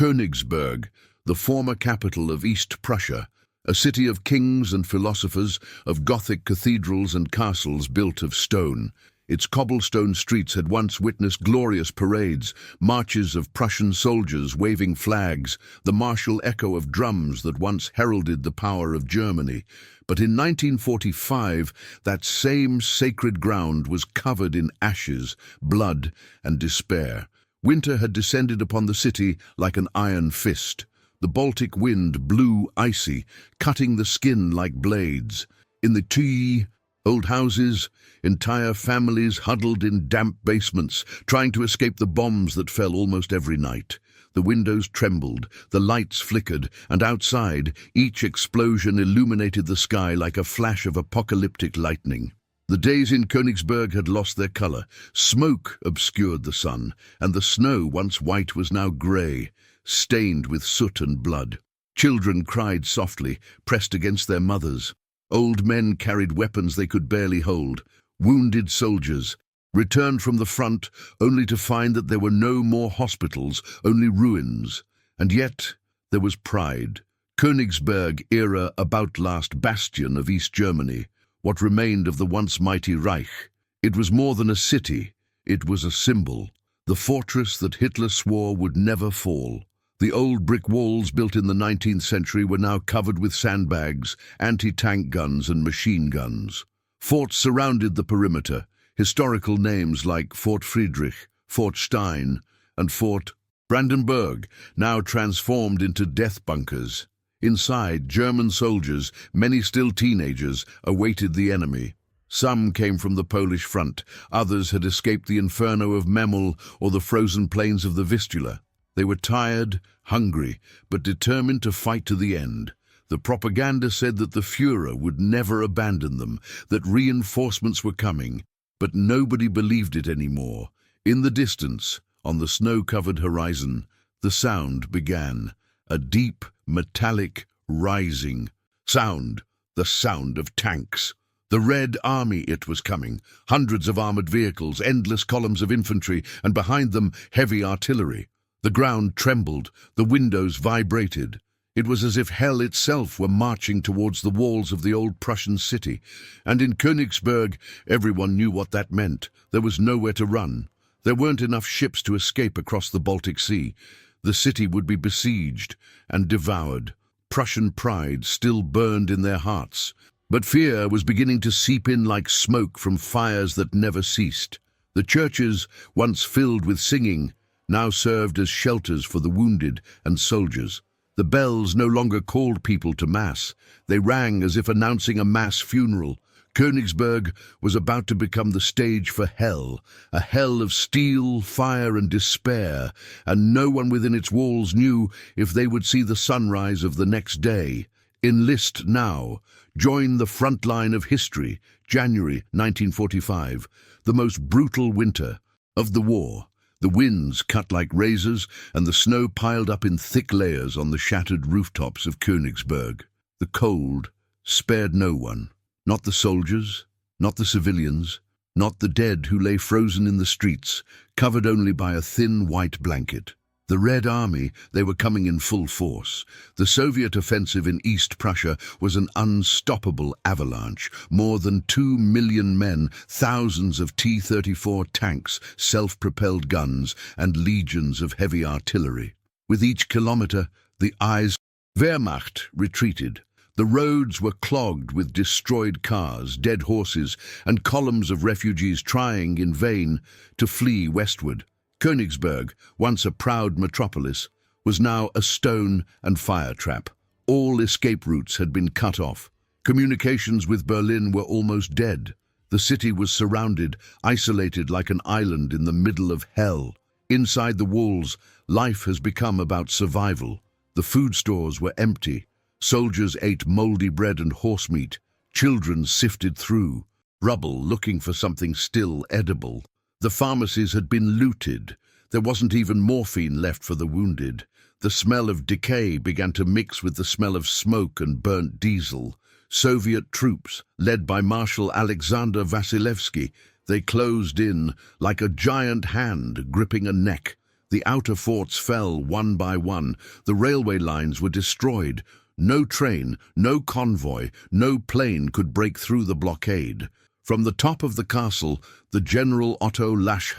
Königsberg, the former capital of East Prussia, a city of kings and philosophers, of Gothic cathedrals and castles built of stone. Its cobblestone streets had once witnessed glorious parades, marches of Prussian soldiers waving flags, the martial echo of drums that once heralded the power of Germany. But in 1945, that same sacred ground was covered in ashes, blood, and despair. Winter had descended upon the city like an iron fist. The Baltic wind blew icy, cutting the skin like blades. In the WWII, old houses, entire families huddled in damp basements, trying to escape the bombs that fell almost every night. The windows trembled, the lights flickered, and outside, each explosion illuminated the sky like a flash of apocalyptic lightning. The days in Königsberg had lost their color. Smoke obscured the sun, and the snow, once white, was now gray, stained with soot and blood. Children cried softly, pressed against their mothers. Old men carried weapons they could barely hold. Wounded soldiers returned from the front only to find that there were no more hospitals, only ruins. And yet there was pride. Königsberg era about last bastion of East Germany, what remained of the once mighty Reich. It was more than a city, it was a symbol, the fortress that Hitler swore would never fall. The old brick walls built in the 19th century were now covered with sandbags, anti-tank guns and machine guns. Forts surrounded the perimeter, historical names like Fort Friedrich, Fort Stein, and Fort Brandenburg, now transformed into death bunkers. Inside, German soldiers, many still teenagers, awaited the enemy. Some came from the Polish front, others had escaped the Inferno of Memel or the frozen plains of the Vistula. They were tired, hungry, but determined to fight to the end. The propaganda said that the Führer would never abandon them, that reinforcements were coming, but nobody believed it anymore. In the distance, on the snow-covered horizon, the sound began, a deep, metallic, rising sound, the sound of tanks. The Red Army, it was coming, hundreds of armored vehicles, endless columns of infantry, and behind them heavy artillery. The ground trembled, the windows vibrated. It was as if hell itself were marching towards the walls of the old Prussian city. And in Königsberg, everyone knew what that meant. There was nowhere to run. There weren't enough ships to escape across the Baltic Sea. The city would be besieged and devoured. Prussian pride still burned in their hearts. But fear was beginning to seep in like smoke from fires that never ceased. The churches, once filled with singing, now served as shelters for the wounded and soldiers. The bells no longer called people to mass. They rang as if announcing a mass funeral. Königsberg was about to become the stage for hell, a hell of steel, fire, and despair, and no one within its walls knew if they would see the sunrise of the next day. Enlist now. Join the front line of history. January 1945, the most brutal winter of the war. The winds cut like razors, and the snow piled up in thick layers on the shattered rooftops of Königsberg. The cold spared no one. Not the soldiers, not the civilians, not the dead who lay frozen in the streets, covered only by a thin white blanket. The Red Army, they were coming in full force. The Soviet offensive in East Prussia was an unstoppable avalanche. More than 2 million men, thousands of T-34 tanks, self-propelled guns, and legions of heavy artillery. With each kilometer, the Wehrmacht retreated. The roads were clogged with destroyed cars, dead horses, and columns of refugees trying, in vain, to flee westward. Königsberg, once a proud metropolis, was now a stone and fire trap. All escape routes had been cut off. Communications with Berlin were almost dead. The city was surrounded, isolated like an island in the middle of hell. Inside the walls, life has become about survival. The food stores were empty. Soldiers ate moldy bread and horse meat. Children sifted through rubble looking for something still edible. The pharmacies had been looted. There wasn't even morphine left for the wounded. The smell of decay began to mix with the smell of smoke and burnt diesel. Soviet troops, led by Marshal Alexander Vasilevsky, they closed in like a giant hand gripping a neck. The outer forts fell one by one. The railway lines were destroyed. No train, no convoy, no plane could break through the blockade. From the top of the castle, the General Otto Lasch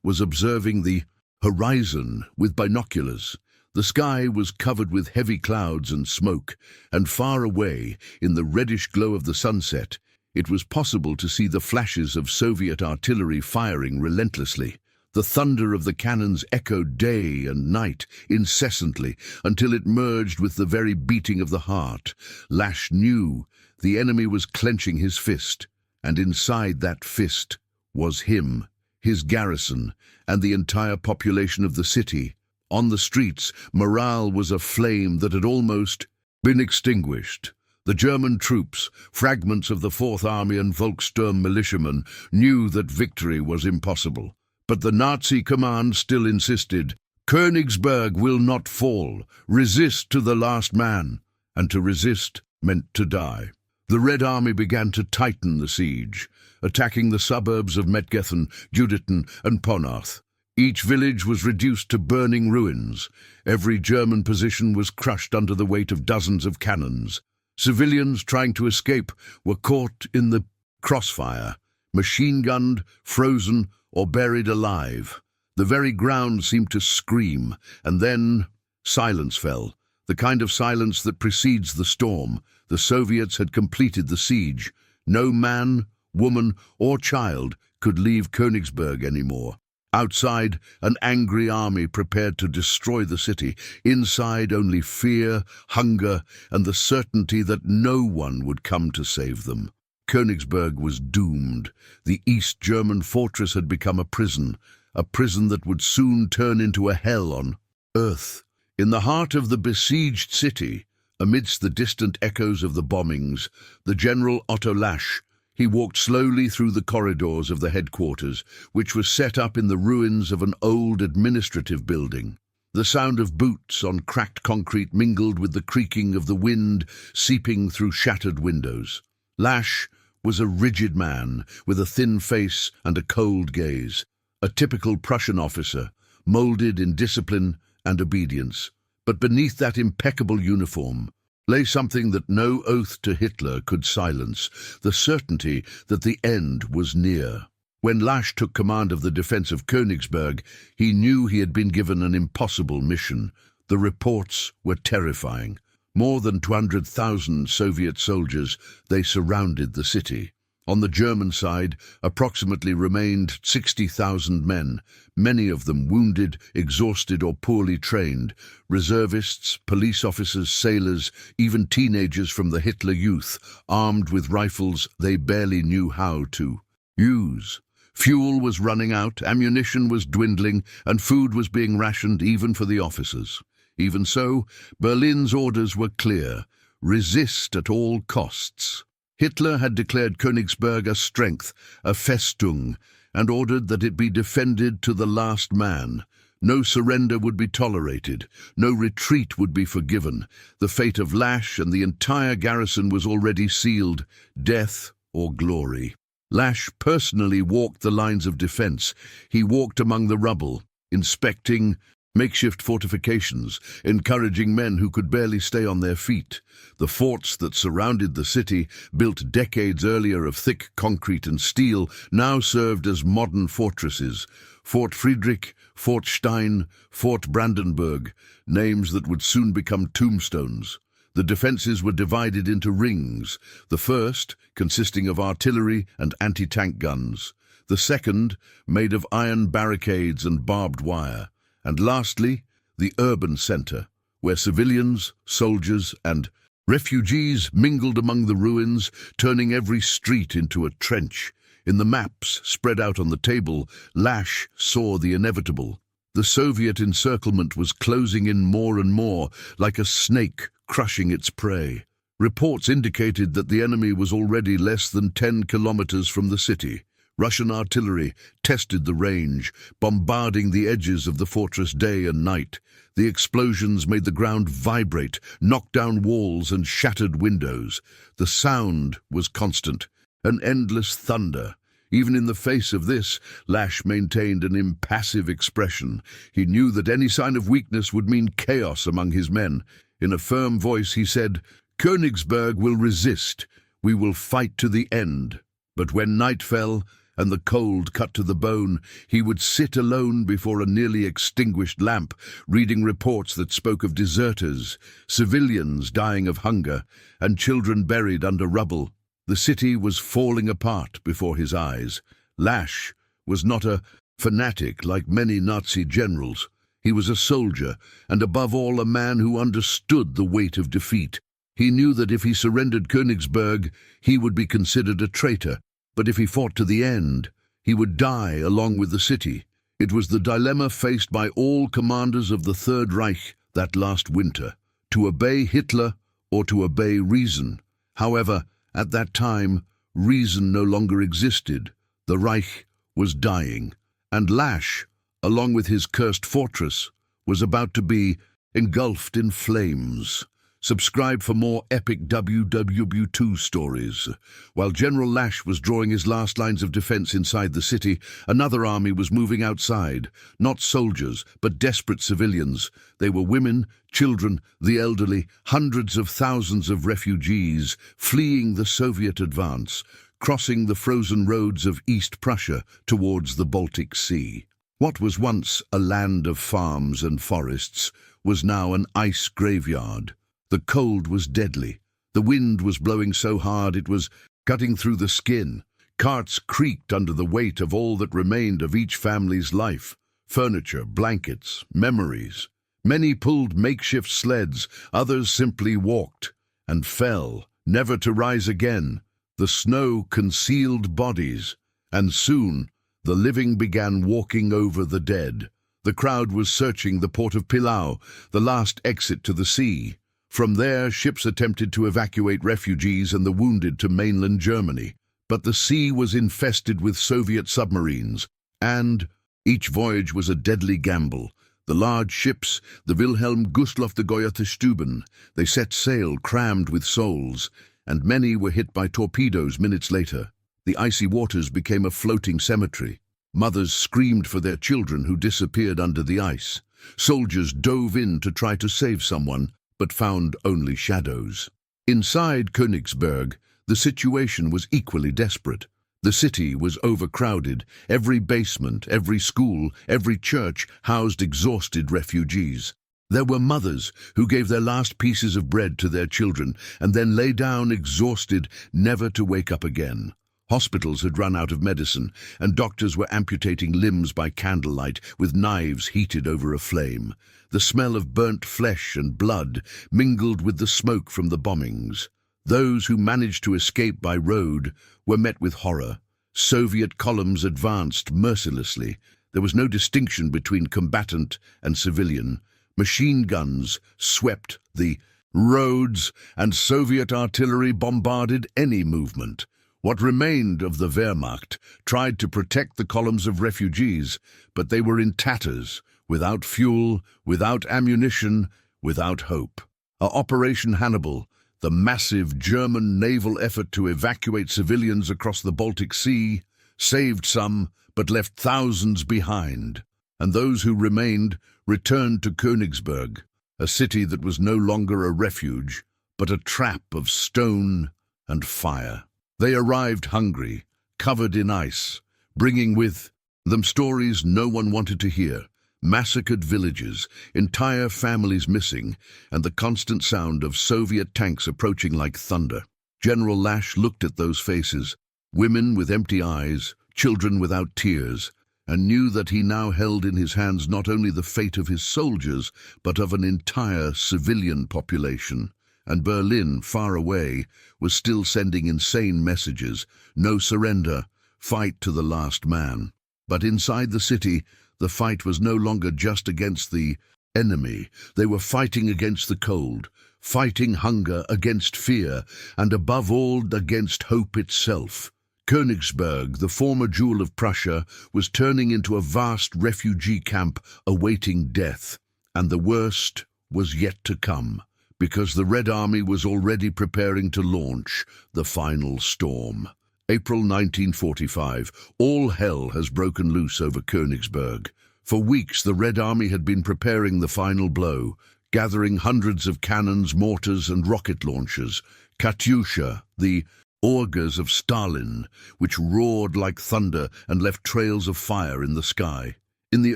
was observing the horizon with binoculars. The sky was covered with heavy clouds and smoke, and far away, in the reddish glow of the sunset, it was possible to see the flashes of Soviet artillery firing relentlessly. The thunder of the cannons echoed day and night, incessantly, until it merged with the very beating of the heart. Lasch knew the enemy was clenching his fist, and inside that fist was him, his garrison, and the entire population of the city. On the streets, morale was a flame that had almost been extinguished. The German troops, fragments of the Fourth Army and Volkssturm militiamen, knew that victory was impossible. But the Nazi command still insisted, "Königsberg will not fall. Resist to the last man." And to resist meant to die. The Red Army began to tighten the siege, attacking the suburbs of Mettgethen, Juditen, and Ponarth. Each village was reduced to burning ruins. Every German position was crushed under the weight of dozens of cannons. Civilians trying to escape were caught in the crossfire, machine-gunned, frozen, or buried alive. The very ground seemed to scream, and then silence fell, the kind of silence that precedes the storm. The Soviets had completed the siege. No man, woman, or child could leave Königsberg anymore. Outside, an angry army prepared to destroy the city. Inside, only fear, hunger, and the certainty that no one would come to save them. Königsberg was doomed. The East German fortress had become a prison that would soon turn into a hell on earth. In the heart of the besieged city, amidst the distant echoes of the bombings, the General Otto Lasch, he walked slowly through the corridors of the headquarters, which was set up in the ruins of an old administrative building. The sound of boots on cracked concrete mingled with the creaking of the wind seeping through shattered windows. Lasch was a rigid man with a thin face and a cold gaze, a typical Prussian officer, molded in discipline and obedience. But beneath that impeccable uniform lay something that no oath to Hitler could silence, the certainty that the end was near. When Lasch took command of the defense of Königsberg, he knew he had been given an impossible mission. The reports were terrifying. More than 200,000 Soviet soldiers, they surrounded the city. On the German side, approximately remained 60,000 men, many of them wounded, exhausted, or poorly trained. Reservists, police officers, sailors, even teenagers from the Hitler Youth, armed with rifles they barely knew how to use. Fuel was running out, ammunition was dwindling, and food was being rationed even for the officers. Even so, Berlin's orders were clear: resist at all costs. Hitler had declared Königsberg a strength, a Festung, and ordered that it be defended to the last man. No surrender would be tolerated. No retreat would be forgiven. The fate of Lasch and the entire garrison was already sealed: death or glory. Lasch personally walked the lines of defense. He walked among the rubble, inspecting makeshift fortifications, encouraging men who could barely stay on their feet. The forts that surrounded the city, built decades earlier of thick concrete and steel, now served as modern fortresses. Fort Friedrich, Fort Stein, Fort Brandenburg, names that would soon become tombstones. The defenses were divided into rings, the first consisting of artillery and anti-tank guns, the second made of iron barricades and barbed wire, and lastly, the urban centre, where civilians, soldiers, and refugees mingled among the ruins, turning every street into a trench. In the maps spread out on the table, Lasch saw the inevitable. The Soviet encirclement was closing in more and more, like a snake crushing its prey. Reports indicated that the enemy was already less than 10 kilometers from the city. Russian artillery tested the range, bombarding the edges of the fortress day and night. The explosions made the ground vibrate, knocked down walls and shattered windows. The sound was constant, an endless thunder. Even in the face of this, Lasch maintained an impassive expression. He knew that any sign of weakness would mean chaos among his men. In a firm voice he said, "Königsberg will resist. We will fight to the end." But when night fell and the cold cut to the bone, he would sit alone before a nearly extinguished lamp, reading reports that spoke of deserters, civilians dying of hunger, and children buried under rubble. The city was falling apart before his eyes. Lasch was not a fanatic like many Nazi generals. He was a soldier, and above all a man who understood the weight of defeat. He knew that if he surrendered Königsberg, he would be considered a traitor, but if he fought to the end, he would die along with the city. It was the dilemma faced by all commanders of the Third Reich that last winter, to obey Hitler or to obey reason. However, at that time, reason no longer existed. The Reich was dying, and Lasch, along with his cursed fortress, was about to be engulfed in flames. Subscribe for more epic WW2 stories. While General Lasch was drawing his last lines of defense inside the city, another army was moving outside. Not soldiers, but desperate civilians. They were women, children, the elderly, hundreds of thousands of refugees fleeing the Soviet advance, crossing the frozen roads of East Prussia towards the Baltic Sea. What was once a land of farms and forests was now an ice graveyard. The cold was deadly. The wind was blowing so hard it was cutting through the skin. Carts creaked under the weight of all that remained of each family's life. Furniture, blankets, memories. Many pulled makeshift sleds, others simply walked and fell, never to rise again. The snow concealed bodies, and soon the living began walking over the dead. The crowd was searching the port of Pillau, the last exit to the sea. From there, ships attempted to evacuate refugees and the wounded to mainland Germany. But the sea was infested with Soviet submarines, and each voyage was a deadly gamble. The large ships, the Wilhelm Gustloff de Goethe-Stuben, they set sail crammed with souls, and many were hit by torpedoes minutes later. The icy waters became a floating cemetery. Mothers screamed for their children who disappeared under the ice. Soldiers dove in to try to save someone, but found only shadows. Inside Königsberg, the situation was equally desperate. The city was overcrowded. Every basement, every school, every church housed exhausted refugees. There were mothers who gave their last pieces of bread to their children and then lay down exhausted, never to wake up again. Hospitals had run out of medicine, and doctors were amputating limbs by candlelight with knives heated over a flame. The smell of burnt flesh and blood mingled with the smoke from the bombings. Those who managed to escape by road were met with horror. Soviet columns advanced mercilessly. There was no distinction between combatant and civilian. Machine guns swept the roads, and Soviet artillery bombarded any movement. What remained of the Wehrmacht tried to protect the columns of refugees, but they were in tatters, without fuel, without ammunition, without hope. Operation Hannibal, the massive German naval effort to evacuate civilians across the Baltic Sea, saved some but left thousands behind, and those who remained returned to Königsberg, a city that was no longer a refuge, but a trap of stone and fire. They arrived hungry, covered in ice, bringing with them stories no one wanted to hear, massacred villages, entire families missing, and the constant sound of Soviet tanks approaching like thunder. General Lasch looked at those faces, women with empty eyes, children without tears, and knew that he now held in his hands not only the fate of his soldiers, but of an entire civilian population. And Berlin, far away, was still sending insane messages: no surrender, fight to the last man. But inside the city, the fight was no longer just against the enemy. They were fighting against the cold, fighting hunger, against fear, and above all against hope itself. Königsberg, the former jewel of Prussia, was turning into a vast refugee camp awaiting death, and the worst was yet to come, because the Red Army was already preparing to launch the final storm. April 1945. All hell has broken loose over Königsberg. For weeks the Red Army had been preparing the final blow, gathering hundreds of cannons, mortars and rocket launchers. Katyusha, the augurs of Stalin, which roared like thunder and left trails of fire in the sky. In the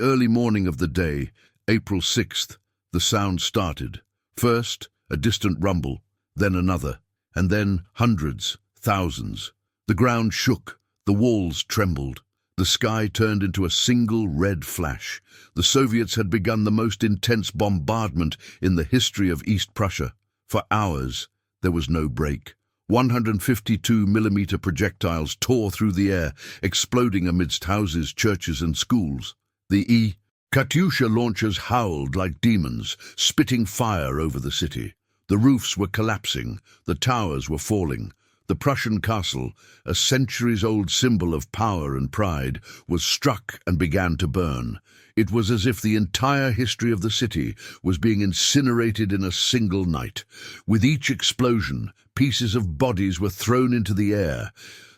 early morning of the day, April 6th, the sound started. First, a distant rumble, then another, and then hundreds, thousands. The ground shook, the walls trembled. The sky turned into a single red flash. The Soviets had begun the most intense bombardment in the history of East Prussia. For hours, there was no break. 152-millimeter projectiles tore through the air, exploding amidst houses, churches and schools. The Katyusha launchers howled like demons, spitting fire over the city. The roofs were collapsing, the towers were falling. The Prussian castle, a centuries-old symbol of power and pride, was struck and began to burn. It was as if the entire history of the city was being incinerated in a single night. With each explosion, pieces of bodies were thrown into the air.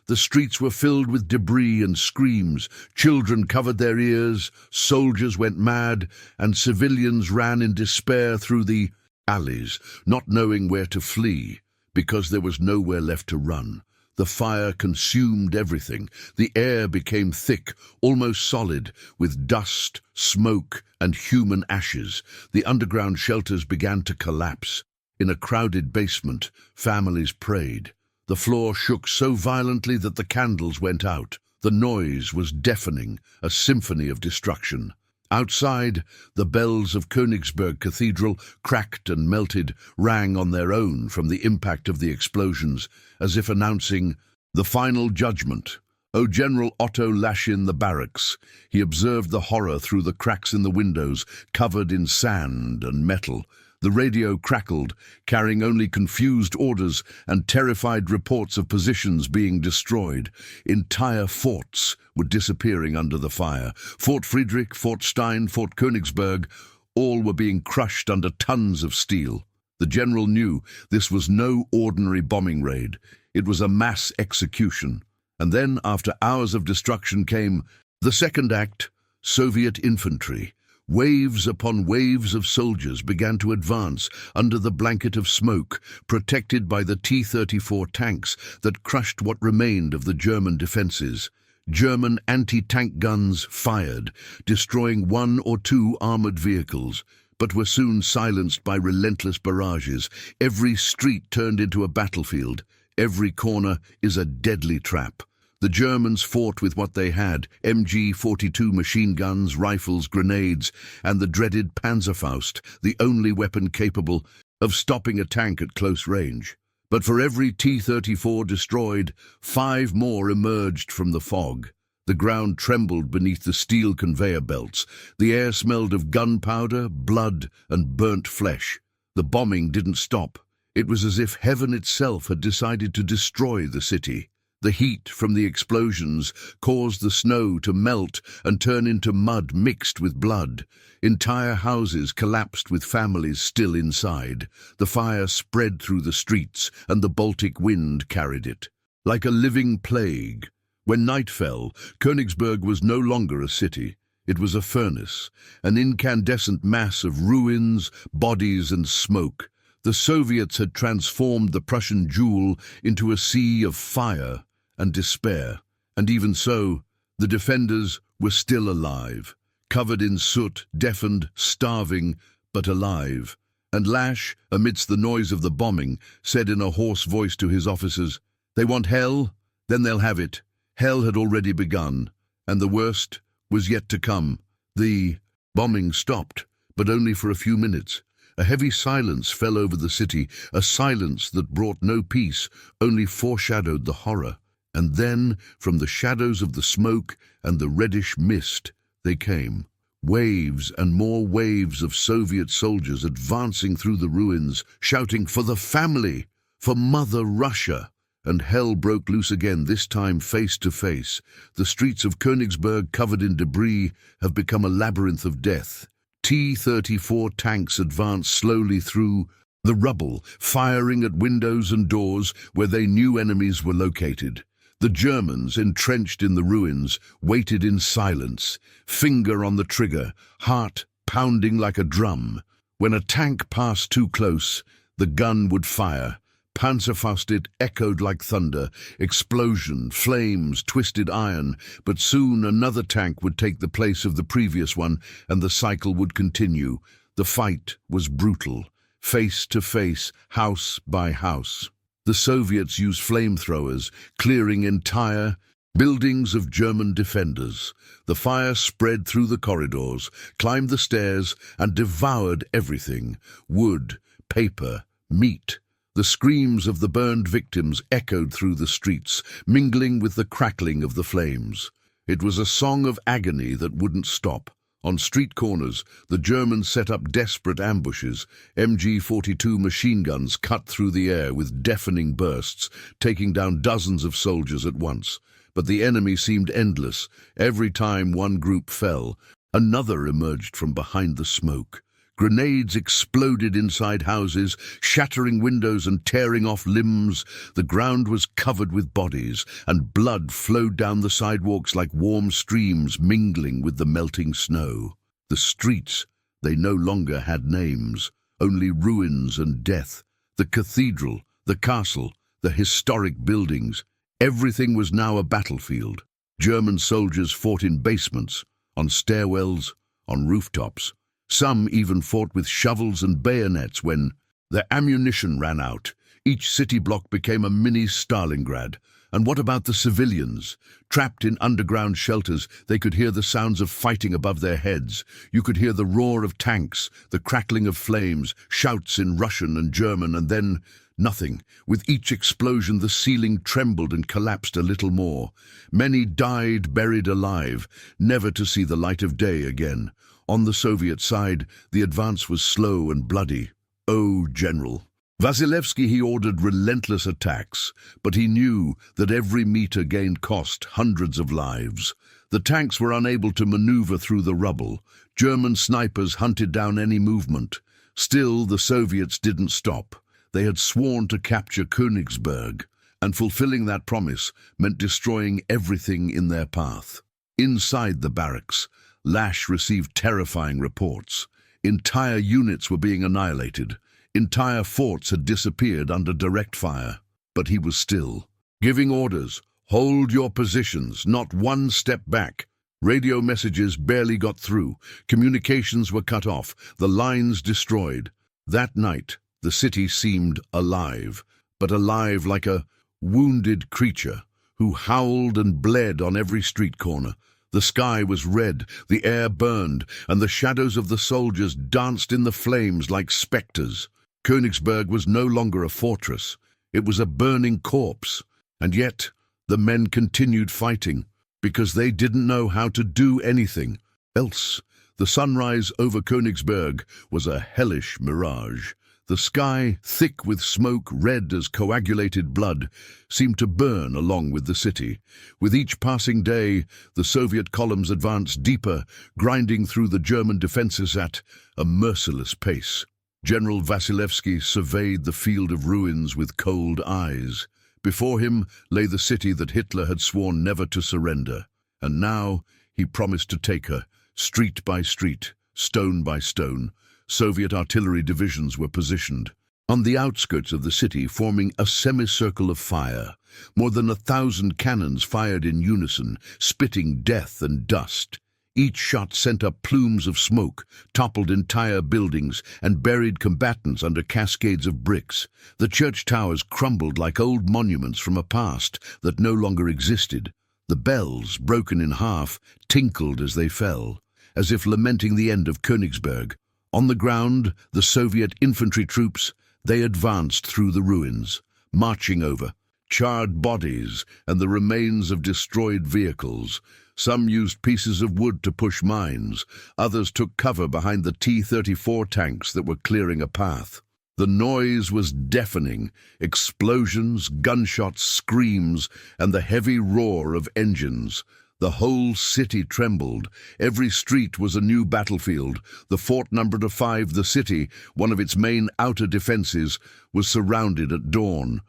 The streets were filled with debris and screams. Children covered their ears, soldiers went mad, and civilians ran in despair through the alleys, not knowing where to flee, because there was nowhere left to run. The fire consumed everything. The air became thick, almost solid, with dust, smoke, and human ashes. The underground shelters began to collapse. In a crowded basement, families prayed. The floor shook so violently that the candles went out. The noise was deafening, a symphony of destruction. Outside, the bells of Königsberg Cathedral, cracked and melted, rang on their own from the impact of the explosions, as if announcing the final judgment. O General Otto Lasch in the barracks. He observed the horror through the cracks in the windows, covered in sand and metal. The radio crackled, carrying only confused orders and terrified reports of positions being destroyed. Entire forts were disappearing under the fire. Fort Friedrich, Fort Stein, Fort Königsberg, all were being crushed under tons of steel. The general knew this was no ordinary bombing raid. It was a mass execution. And then, after hours of destruction, came the second act, Soviet infantry. Waves upon waves of soldiers began to advance under the blanket of smoke, protected by the T-34 tanks that crushed what remained of the German defenses. German anti-tank guns fired, destroying one or two armored vehicles, but were soon silenced by relentless barrages. Every street turned into a battlefield. Every corner is a deadly trap. The Germans fought with what they had, MG-42 machine guns, rifles, grenades, and the dreaded Panzerfaust, the only weapon capable of stopping a tank at close range. But for every T-34 destroyed, 5 more emerged from the fog. The ground trembled beneath the steel conveyor belts. The air smelled of gunpowder, blood, and burnt flesh. The bombing didn't stop. It was as if heaven itself had decided to destroy the city. The heat from the explosions caused the snow to melt and turn into mud mixed with blood. Entire houses collapsed with families still inside. The fire spread through the streets, and the Baltic wind carried it. Like a living plague. When night fell, Königsberg was no longer a city. It was a furnace, an incandescent mass of ruins, bodies, and smoke. The Soviets had transformed the Prussian jewel into a sea of fire and despair, and even so, the defenders were still alive, covered in soot, deafened, starving, but alive. And Lasch, amidst the noise of the bombing, said in a hoarse voice to his officers, "They want hell? Then they'll have it. Hell had already begun, and the worst was yet to come." The bombing stopped, but only for a few minutes. A heavy silence fell over the city, a silence that brought no peace, only foreshadowed the horror. And then, from the shadows of the smoke and the reddish mist, they came. Waves and more waves of Soviet soldiers advancing through the ruins, shouting, "For the family! For Mother Russia!" And hell broke loose again, this time face to face. The streets of Königsberg, covered in debris, have become a labyrinth of death. T-34 tanks advanced slowly through the rubble, firing at windows and doors where they knew enemies were located. The Germans, entrenched in the ruins, waited in silence, finger on the trigger, heart pounding like a drum. When a tank passed too close, the gun would fire. Panzerfaust echoed like thunder, explosion, flames, twisted iron, but soon another tank would take the place of the previous one, and the cycle would continue. The fight was brutal, face to face, house by house. The Soviets used flamethrowers, clearing entire buildings of German defenders. The fire spread through the corridors, climbed the stairs, and devoured everything: wood, paper, meat. The screams of the burned victims echoed through the streets, mingling with the crackling of the flames. It was a song of agony that wouldn't stop. On street corners, the Germans set up desperate ambushes. MG-42 machine guns cut through the air with deafening bursts, taking down dozens of soldiers at once. But the enemy seemed endless. Every time one group fell, another emerged from behind the smoke. Grenades exploded inside houses, shattering windows and tearing off limbs. The ground was covered with bodies, and blood flowed down the sidewalks like warm streams mingling with the melting snow. The streets, they no longer had names, only ruins and death. The cathedral, the castle, the historic buildings, everything was now a battlefield. German soldiers fought in basements, on stairwells, on rooftops. Some even fought with shovels and bayonets when their ammunition ran out. Each city block became a mini Stalingrad. And what about the civilians? Trapped in underground shelters, they could hear the sounds of fighting above their heads. You could hear the roar of tanks, the crackling of flames, shouts in Russian and German, and then nothing. With each explosion, the ceiling trembled and collapsed a little more. Many died buried alive, never to see the light of day again. On the Soviet side, the advance was slow and bloody. Oh, General. Vasilevsky, he ordered relentless attacks, but he knew that every meter gained cost hundreds of lives. The tanks were unable to maneuver through the rubble. German snipers hunted down any movement. Still, the Soviets didn't stop. They had sworn to capture Königsberg, and fulfilling that promise meant destroying everything in their path. Inside the barracks, Lasch received terrifying reports. Entire units were being annihilated. Entire forts had disappeared under direct fire. But he was still giving orders. Hold your positions, not one step back. Radio messages barely got through. Communications were cut off, the lines destroyed. That night, the city seemed alive, but alive like a wounded creature who howled and bled on every street corner. The sky was red, the air burned, and the shadows of the soldiers danced in the flames like specters. Königsberg was no longer a fortress. It was a burning corpse. And yet, the men continued fighting, because they didn't know how to do anything else. The sunrise over Königsberg was a hellish mirage. The sky, thick with smoke, red as coagulated blood, seemed to burn along with the city. With each passing day, the Soviet columns advanced deeper, grinding through the German defenses at a merciless pace. General Vasilevsky surveyed the field of ruins with cold eyes. Before him lay the city that Hitler had sworn never to surrender. And now he promised to take her, street by street, stone by stone. Soviet artillery divisions were positioned on the outskirts of the city, forming a semicircle of fire. More than 1,000 cannons fired in unison, spitting death and dust. Each shot sent up plumes of smoke, toppled entire buildings, and buried combatants under cascades of bricks. The church towers crumbled like old monuments from a past that no longer existed. The bells, broken in half, tinkled as they fell, as if lamenting the end of Königsberg. On the ground, the Soviet infantry troops, they advanced through the ruins, marching over charred bodies and the remains of destroyed vehicles. Some used pieces of wood to push mines. Others took cover behind the T-34 tanks that were clearing a path. The noise was deafening: explosions, gunshots, screams, and the heavy roar of engines. The whole city trembled. Every street was a new battlefield. The fort numbered 5. The city, one of its main outer defenses, was surrounded at dawn.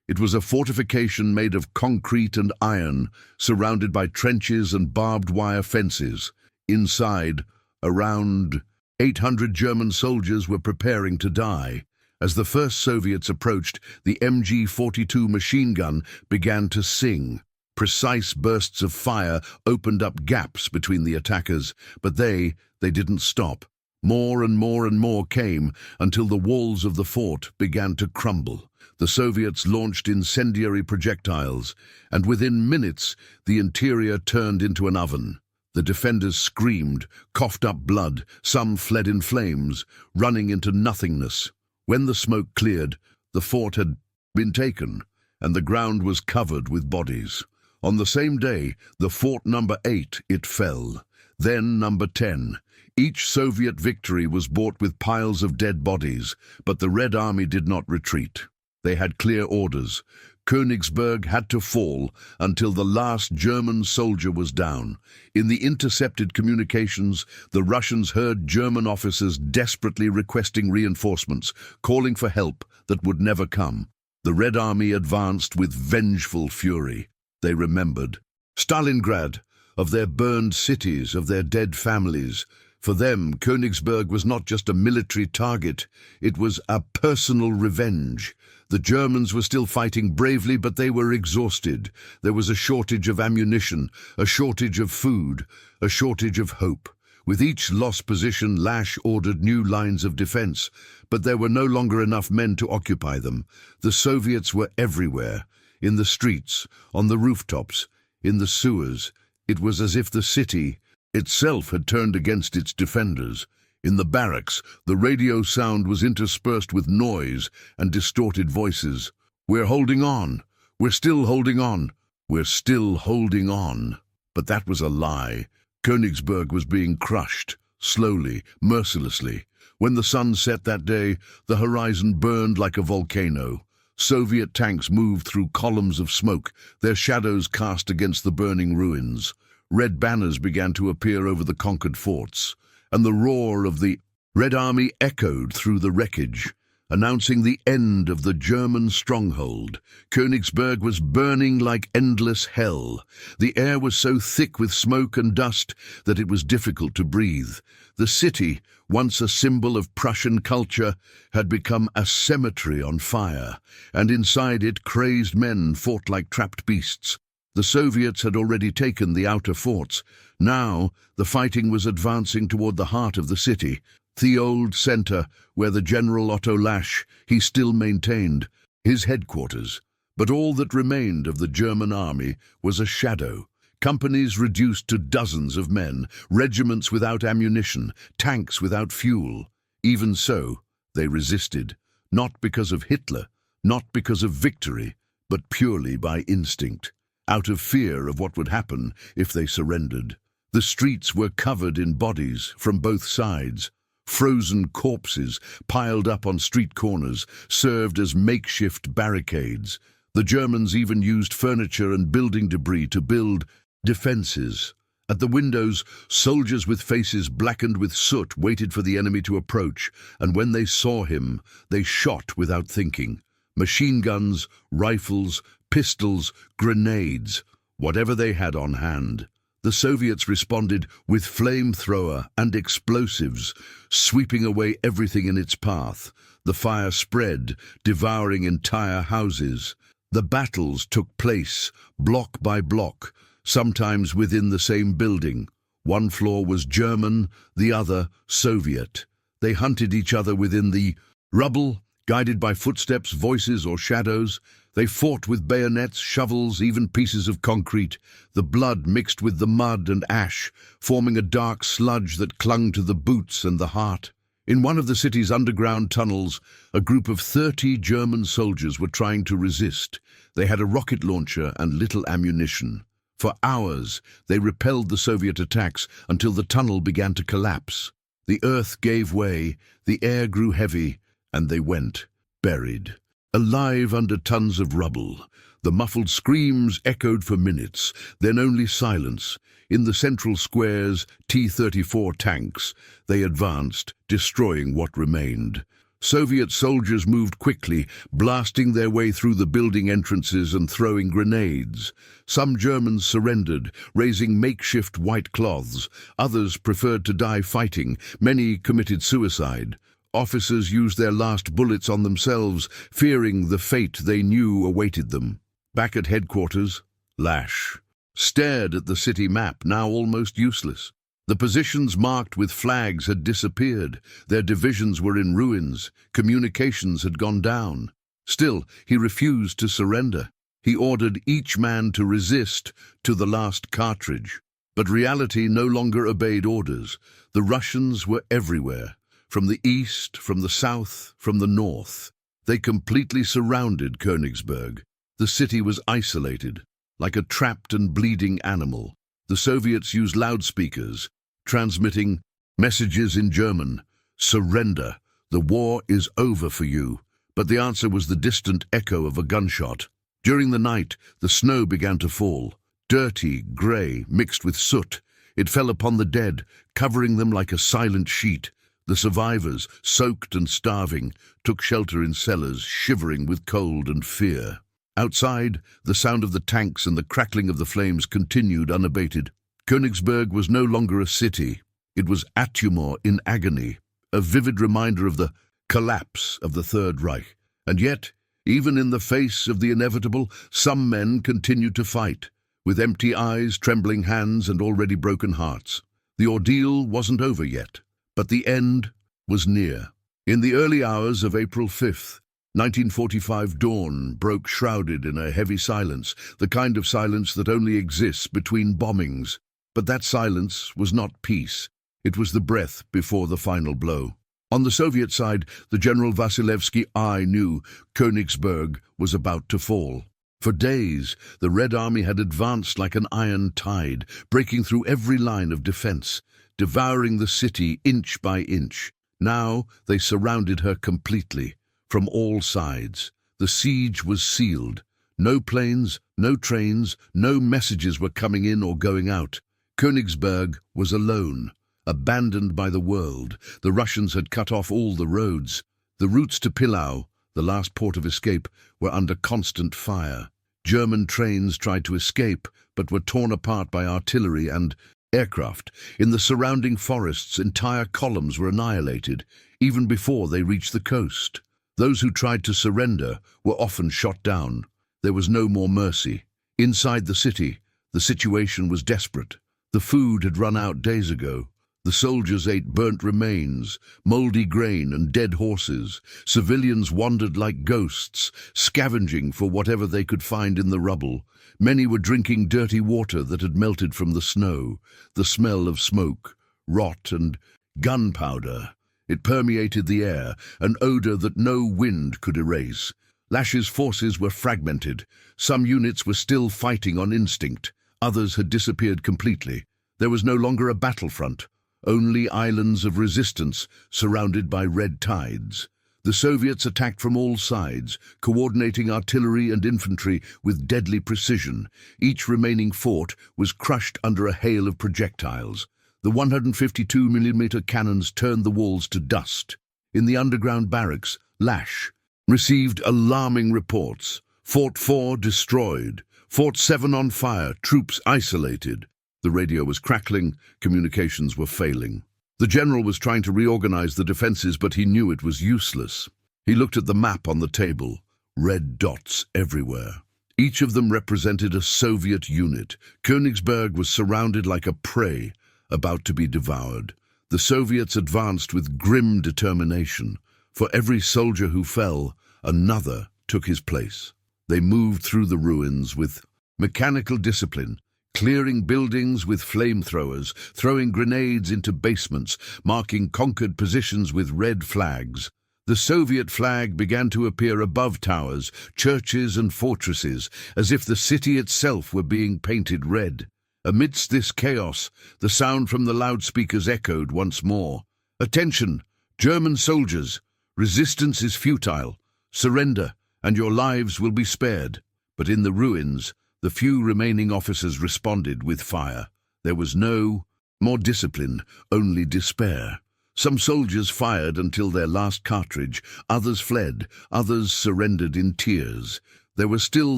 It was a fortification made of concrete and iron, surrounded by trenches and barbed wire fences. Inside, around 800 German soldiers were preparing to die. As the first Soviets approached, the MG-42 machine gun began to sing. Precise bursts of fire opened up gaps between the attackers, but they didn't stop. More and more came until the walls of the fort began to crumble. The Soviets launched incendiary projectiles, and within minutes the interior turned into an oven. The defenders screamed, coughed up blood, some fled in flames, running into nothingness. When the smoke cleared, the fort had been taken, and the ground was covered with bodies. On the same day, the fort number 8, it fell. Then number 10. Each Soviet victory was bought with piles of dead bodies, but the Red Army did not retreat. They had clear orders. Königsberg had to fall until the last German soldier was down. In the intercepted communications, the Russians heard German officers desperately requesting reinforcements, calling for help that would never come. The Red Army advanced with vengeful fury. They remembered Stalingrad, of their burned cities, of their dead families. For them, Königsberg was not just a military target, it was a personal revenge. The Germans were still fighting bravely, but they were exhausted. There was a shortage of ammunition, a shortage of food, a shortage of hope. With each lost position, Lasch ordered new lines of defense, but there were no longer enough men to occupy them. The Soviets were everywhere, in the streets, on the rooftops, in the sewers. It was as if the city itself had turned against its defenders. In the barracks, the radio sound was interspersed with noise and distorted voices. "We're holding on. We're still holding on. We're still holding on." But that was a lie. Königsberg was being crushed, slowly, mercilessly. When the sun set that day, the horizon burned like a volcano. Soviet tanks moved through columns of smoke, their shadows cast against the burning ruins. Red banners began to appear over the conquered forts, and the roar of the Red Army echoed through the wreckage, announcing the end of the German stronghold. Königsberg was burning like endless hell. The air was so thick with smoke and dust that it was difficult to breathe. The city, once a symbol of Prussian culture, had become a cemetery on fire, and inside it crazed men fought like trapped beasts. The Soviets had already taken the outer forts. Now the fighting was advancing toward the heart of the city, the old center where the General Otto Lasch he still maintained his headquarters. But all that remained of the German army was a shadow. Companies reduced to dozens of men, regiments without ammunition, tanks without fuel. Even so, they resisted, not because of Hitler, not because of victory, but purely by instinct, out of fear of what would happen if they surrendered. The streets were covered in bodies from both sides. Frozen corpses piled up on street corners served as makeshift barricades. The Germans even used furniture and building debris to build defenses. At the windows, soldiers with faces blackened with soot waited for the enemy to approach, and when they saw him, they shot without thinking. Machine guns, rifles, pistols, grenades, whatever they had on hand. The Soviets responded with flamethrower and explosives, sweeping away everything in its path. The fire spread, devouring entire houses. The battles took place, block by block, sometimes within the same building. One floor was German, the other Soviet. They hunted each other within the rubble, guided by footsteps, voices, or shadows. They fought with bayonets, shovels, even pieces of concrete. The blood mixed with the mud and ash, forming a dark sludge that clung to the boots and the heart. In one of the city's underground tunnels, a group of 30 German soldiers were trying to resist. They had a rocket launcher and little ammunition. For hours, they repelled the Soviet attacks until the tunnel began to collapse. The earth gave way, the air grew heavy, and they went, buried, alive under tons of rubble. The muffled screams echoed for minutes, then only silence. In the central squares, T-34 tanks, they advanced, destroying what remained. Soviet soldiers moved quickly, blasting their way through the building entrances and throwing grenades. Some Germans surrendered, raising makeshift white cloths. Others preferred to die fighting. Many committed suicide. Officers used their last bullets on themselves, fearing the fate they knew awaited them. Back at headquarters, Lasch stared at the city map, now almost useless. The positions marked with flags had disappeared. Their divisions were in ruins. Communications had gone down. Still, he refused to surrender. He ordered each man to resist to the last cartridge. But reality no longer obeyed orders. The Russians were everywhere, from the east, from the south, from the north. They completely surrounded Königsberg. The city was isolated, like a trapped and bleeding animal. The Soviets used loudspeakers, transmitting messages in German. Surrender. The war is over for you. But the answer was the distant echo of a gunshot. During the night, the snow began to fall. Dirty, grey, mixed with soot. It fell upon the dead, covering them like a silent sheet. The survivors, soaked and starving, took shelter in cellars, shivering with cold and fear. Outside, the sound of the tanks and the crackling of the flames continued unabated. Königsberg was no longer a city. It was Atumor in agony, a vivid reminder of the collapse of the Third Reich. And yet, even in the face of the inevitable, some men continued to fight, with empty eyes, trembling hands, and already broken hearts. The ordeal wasn't over yet, but the end was near. In the early hours of April 5th, 1945, dawn broke shrouded in a heavy silence, the kind of silence that only exists between bombings. But that silence was not peace. It was the breath before the final blow. On the Soviet side, the General WW2 knew Königsberg was about to fall. For days, the Red Army had advanced like an iron tide, breaking through every line of defense, devouring the city inch by inch. Now they surrounded her completely, from all sides. The siege was sealed. No planes, no trains, no messages were coming in or going out. Königsberg was alone, abandoned by the world. The Russians had cut off all the roads. The routes to Pillau, the last port of escape, were under constant fire. German trains tried to escape, but were torn apart by artillery and aircraft. In the surrounding forests, entire columns were annihilated, even before they reached the coast. Those who tried to surrender were often shot down. There was no more mercy. Inside the city, the situation was desperate. The food had run out days ago. The soldiers ate burnt remains, moldy grain and dead horses. Civilians wandered like ghosts, scavenging for whatever they could find in the rubble. Many were drinking dirty water that had melted from the snow. The smell of smoke, rot and gunpowder. It permeated the air, an odor that no wind could erase. Lasch's forces were fragmented. Some units were still fighting on instinct. Others had disappeared completely. There was no longer a battlefront, only islands of resistance surrounded by red tides. The Soviets attacked from all sides, coordinating artillery and infantry with deadly precision. Each remaining fort was crushed under a hail of projectiles. The 152mm cannons turned the walls to dust. In the underground barracks, Lasch received alarming reports. Fort 4 destroyed. Fort 7 on fire, troops isolated. The radio was crackling, communications were failing. The general was trying to reorganize the defenses, but he knew it was useless. He looked at the map on the table, red dots everywhere. Each of them represented a Soviet unit. Königsberg was surrounded like a prey, about to be devoured. The Soviets advanced with grim determination. For every soldier who fell, another took his place. They moved through the ruins with mechanical discipline, clearing buildings with flamethrowers, throwing grenades into basements, marking conquered positions with red flags. The Soviet flag began to appear above towers, churches and fortresses, as if the city itself were being painted red. Amidst this chaos, the sound from the loudspeakers echoed once more. "Attention, German soldiers! Resistance is futile. Surrender, and your lives will be spared." But in the ruins, the few remaining officers responded with fire. There was no more discipline, only despair. Some soldiers fired until their last cartridge, others fled, others surrendered in tears. There were still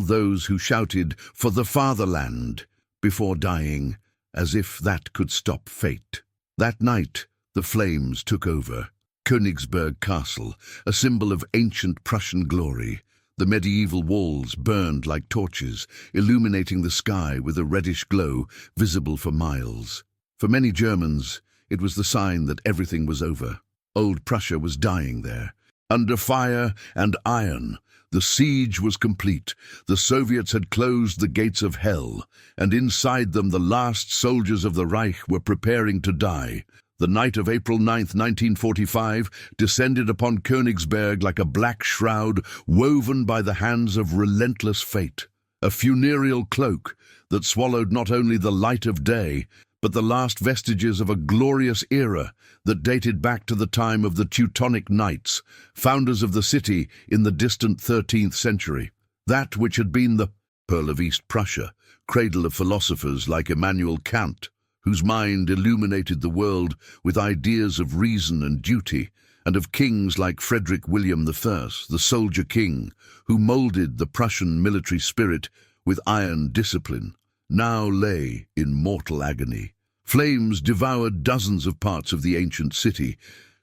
those who shouted, "For the fatherland," before dying, as if that could stop fate. That night, the flames took over. Königsberg Castle, a symbol of ancient Prussian glory. The medieval walls burned like torches, illuminating the sky with a reddish glow visible for miles. For many Germans, it was the sign that everything was over. Old Prussia was dying there. Under fire and iron, the siege was complete. The Soviets had closed the gates of hell, and inside them the last soldiers of the Reich were preparing to die. The night of April 9th, 1945, descended upon Königsberg like a black shroud woven by the hands of relentless fate. A funereal cloak that swallowed not only the light of day, but the last vestiges of a glorious era that dated back to the time of the Teutonic Knights, founders of the city in the distant 13th century. That which had been the pearl of East Prussia, cradle of philosophers like Immanuel Kant, whose mind illuminated the world with ideas of reason and duty, and of kings like Frederick William I, the soldier king, who molded the Prussian military spirit with iron discipline, now lay in mortal agony. Flames devoured dozens of parts of the ancient city,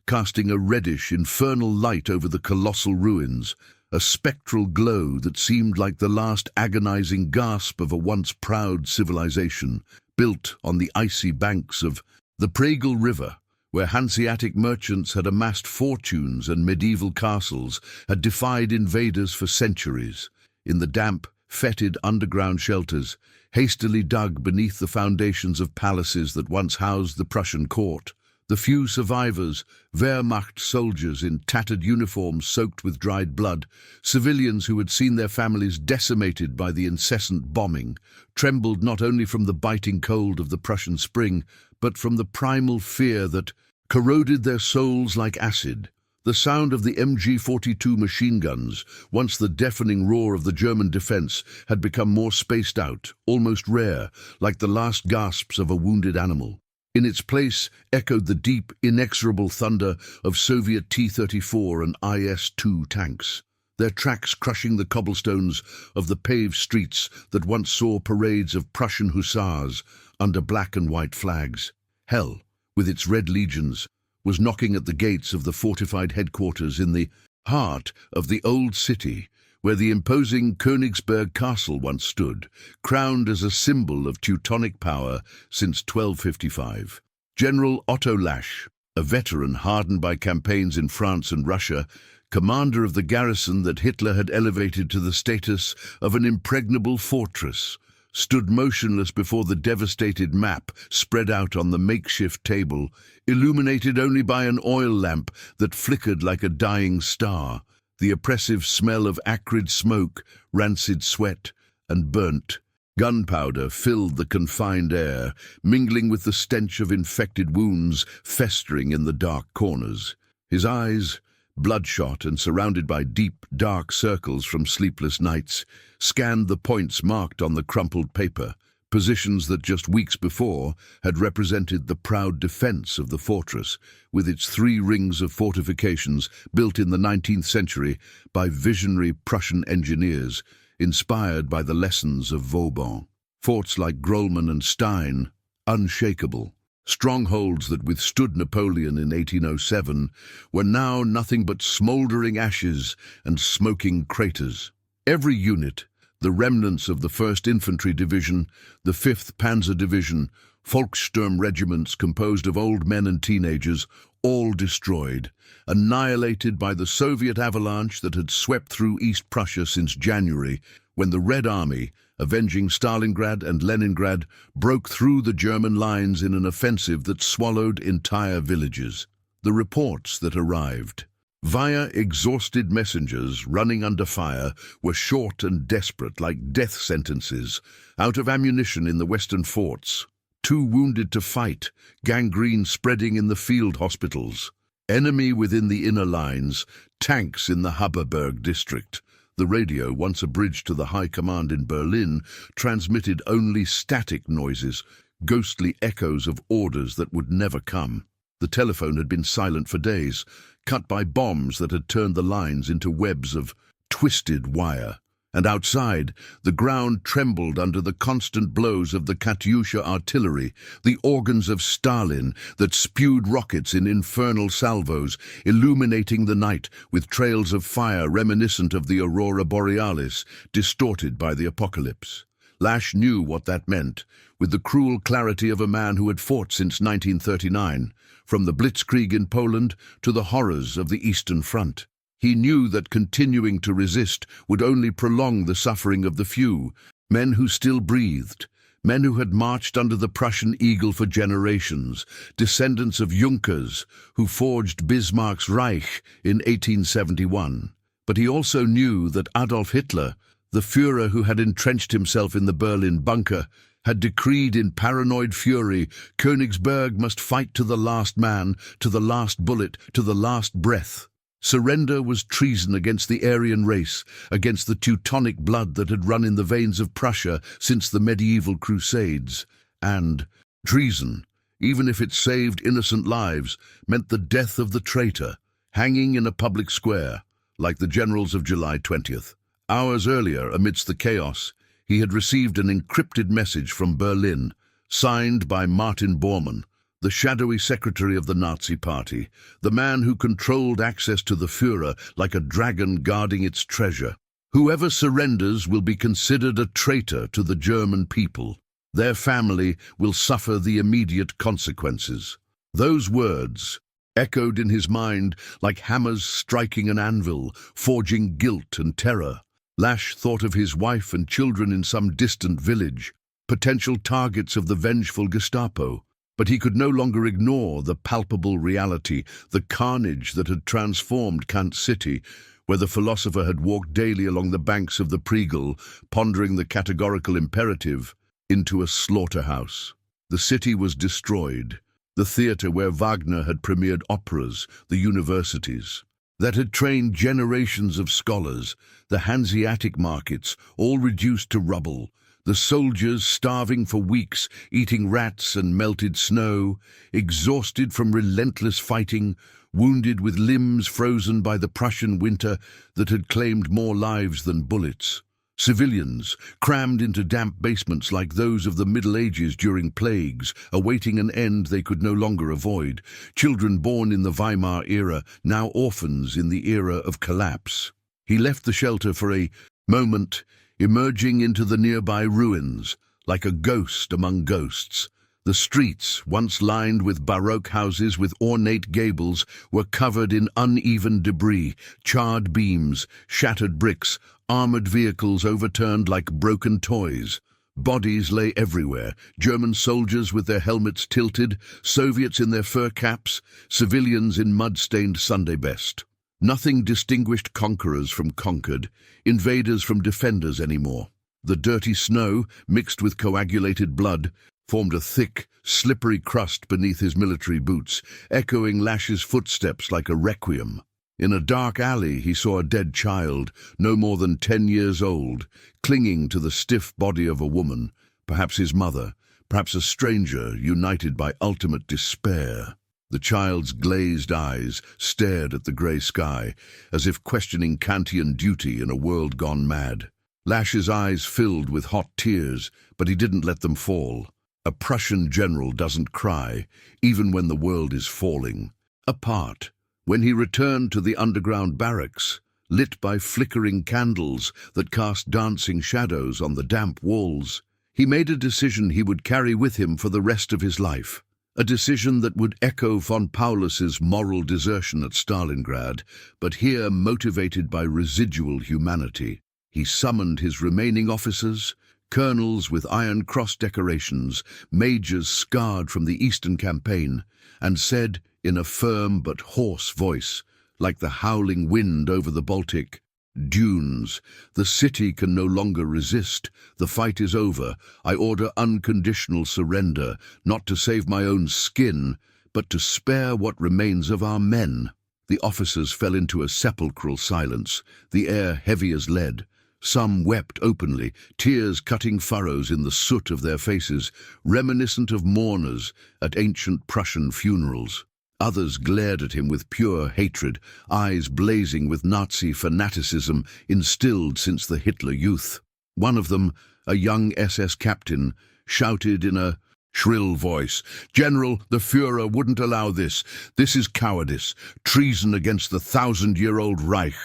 casting a reddish, infernal light over the colossal ruins, a spectral glow that seemed like the last agonizing gasp of a once proud civilization, built on the icy banks of the Pragal River, where Hanseatic merchants had amassed fortunes and medieval castles had defied invaders for centuries. In the damp, fetid underground shelters, hastily dug beneath the foundations of palaces that once housed the Prussian court, the few survivors, Wehrmacht soldiers in tattered uniforms soaked with dried blood, civilians who had seen their families decimated by the incessant bombing, trembled not only from the biting cold of the Prussian spring, but from the primal fear that corroded their souls like acid. The sound of the MG-42 machine guns, once the deafening roar of the German defense, had become more spaced out, almost rare, like the last gasps of a wounded animal. In its place echoed the deep, inexorable thunder of Soviet T-34 and IS-2 tanks, their tracks crushing the cobblestones of the paved streets that once saw parades of Prussian hussars under black and white flags. Hell, with its red legions, was knocking at the gates of the fortified headquarters in the heart of the old city, where the imposing Königsberg Castle once stood, crowned as a symbol of Teutonic power since 1255. General Otto Lasch, a veteran hardened by campaigns in France and Russia, commander of the garrison that Hitler had elevated to the status of an impregnable fortress, stood motionless before the devastated map spread out on the makeshift table, illuminated only by an oil lamp that flickered like a dying star. The oppressive smell of acrid smoke, rancid sweat, and burnt gunpowder filled the confined air, mingling with the stench of infected wounds festering in the dark corners. His eyes, bloodshot and surrounded by deep, dark circles from sleepless nights, scanned the points marked on the crumpled paper, positions that just weeks before had represented the proud defense of the fortress, with its 3 rings of fortifications built in the 19th century by visionary Prussian engineers, inspired by the lessons of Vauban. Forts like Grolman and Stein, unshakable, strongholds that withstood Napoleon in 1807, were now nothing but smouldering ashes and smoking craters. Every unit, the remnants of the 1st Infantry Division, the 5th Panzer Division, Volkssturm regiments composed of old men and teenagers, all destroyed, annihilated by the Soviet avalanche that had swept through East Prussia since January, when the Red Army, avenging Stalingrad and Leningrad, broke through the German lines in an offensive that swallowed entire villages. The reports that arrived, via exhausted messengers running under fire, were short and desperate, like death sentences. Out of ammunition in the western forts, 2 wounded to fight, gangrene spreading in the field hospitals. Enemy within the inner lines, tanks in the Haberberg district. The radio, once a bridge to the high command in Berlin, transmitted only static noises, ghostly echoes of orders that would never come. The telephone had been silent for days, cut by bombs that had turned the lines into webs of twisted wire. And outside, the ground trembled under the constant blows of the Katyusha artillery, the organs of Stalin that spewed rockets in infernal salvos, illuminating the night with trails of fire reminiscent of the aurora borealis, distorted by the apocalypse. Lasch knew what that meant, with the cruel clarity of a man who had fought since 1939, from the Blitzkrieg in Poland to the horrors of the Eastern Front. He knew that continuing to resist would only prolong the suffering of the few, men who still breathed, men who had marched under the Prussian eagle for generations, descendants of Junkers who forged Bismarck's Reich in 1871. But he also knew that Adolf Hitler, the Führer who had entrenched himself in the Berlin bunker, had decreed in paranoid fury Königsberg must fight to the last man, to the last bullet, to the last breath. Surrender was treason against the Aryan race, against the Teutonic blood that had run in the veins of Prussia since the medieval Crusades. And treason, even if it saved innocent lives, meant the death of the traitor, hanging in a public square, like the generals of July 20th. Hours earlier, amidst the chaos, he had received an encrypted message from Berlin, signed by Martin Bormann, the shadowy secretary of the Nazi Party, the man who controlled access to the Führer like a dragon guarding its treasure. Whoever surrenders will be considered a traitor to the German people. Their family will suffer the immediate consequences. Those words echoed in his mind like hammers striking an anvil, forging guilt and terror. Lasch thought of his wife and children in some distant village, potential targets of the vengeful Gestapo. But he could no longer ignore the palpable reality, the carnage that had transformed Kant City, where the philosopher had walked daily along the banks of the Pregel, pondering the categorical imperative, into a slaughterhouse. The city was destroyed, the theatre where Wagner had premiered operas, the universities that had trained generations of scholars, the Hanseatic markets, all reduced to rubble, the soldiers starving for weeks, eating rats and melted snow, exhausted from relentless fighting, wounded with limbs frozen by the Prussian winter that had claimed more lives than bullets. Civilians, crammed into damp basements like those of the Middle Ages during plagues, awaiting an end they could no longer avoid. Children born in the Weimar era, now orphans in the era of collapse. He left the shelter for a moment, emerging into the nearby ruins, like a ghost among ghosts. The streets, once lined with Baroque houses with ornate gables, were covered in uneven debris, charred beams, shattered bricks, armored vehicles overturned like broken toys. Bodies lay everywhere, German soldiers with their helmets tilted, Soviets in their fur caps, civilians in mud-stained Sunday best. Nothing distinguished conquerors from conquered, invaders from defenders anymore. The dirty snow, mixed with coagulated blood, formed a thick, slippery crust beneath his military boots, echoing Lasch's footsteps like a requiem. In a dark alley he saw a dead child, no more than 10 years old, clinging to the stiff body of a woman, perhaps his mother, perhaps a stranger united by ultimate despair. The child's glazed eyes stared at the grey sky, as if questioning Kantian duty in a world gone mad. Lasch's eyes filled with hot tears, but he didn't let them fall. A Prussian general doesn't cry, even when the world is falling. Apart. When he returned to the underground barracks, lit by flickering candles that cast dancing shadows on the damp walls, he made a decision he would carry with him for the rest of his life. A decision that would echo von Paulus's moral desertion at Stalingrad, but here motivated by residual humanity. He summoned his remaining officers, colonels with Iron Cross decorations, majors scarred from the Eastern Campaign, and said, in a firm but hoarse voice, like the howling wind over the Baltic, "Dunes, the city can no longer resist. The fight is over. I order unconditional surrender, not to save my own skin, but to spare what remains of our men." The officers fell into a sepulchral silence, the air heavy as lead. Some wept openly, tears cutting furrows in the soot of their faces, reminiscent of mourners at ancient Prussian funerals. Others glared at him with pure hatred, eyes blazing with Nazi fanaticism instilled since the Hitler Youth. One of them, a young SS captain, shouted in a shrill voice, "General, the Führer wouldn't allow this. This is cowardice, treason against the 1,000-year-old Reich."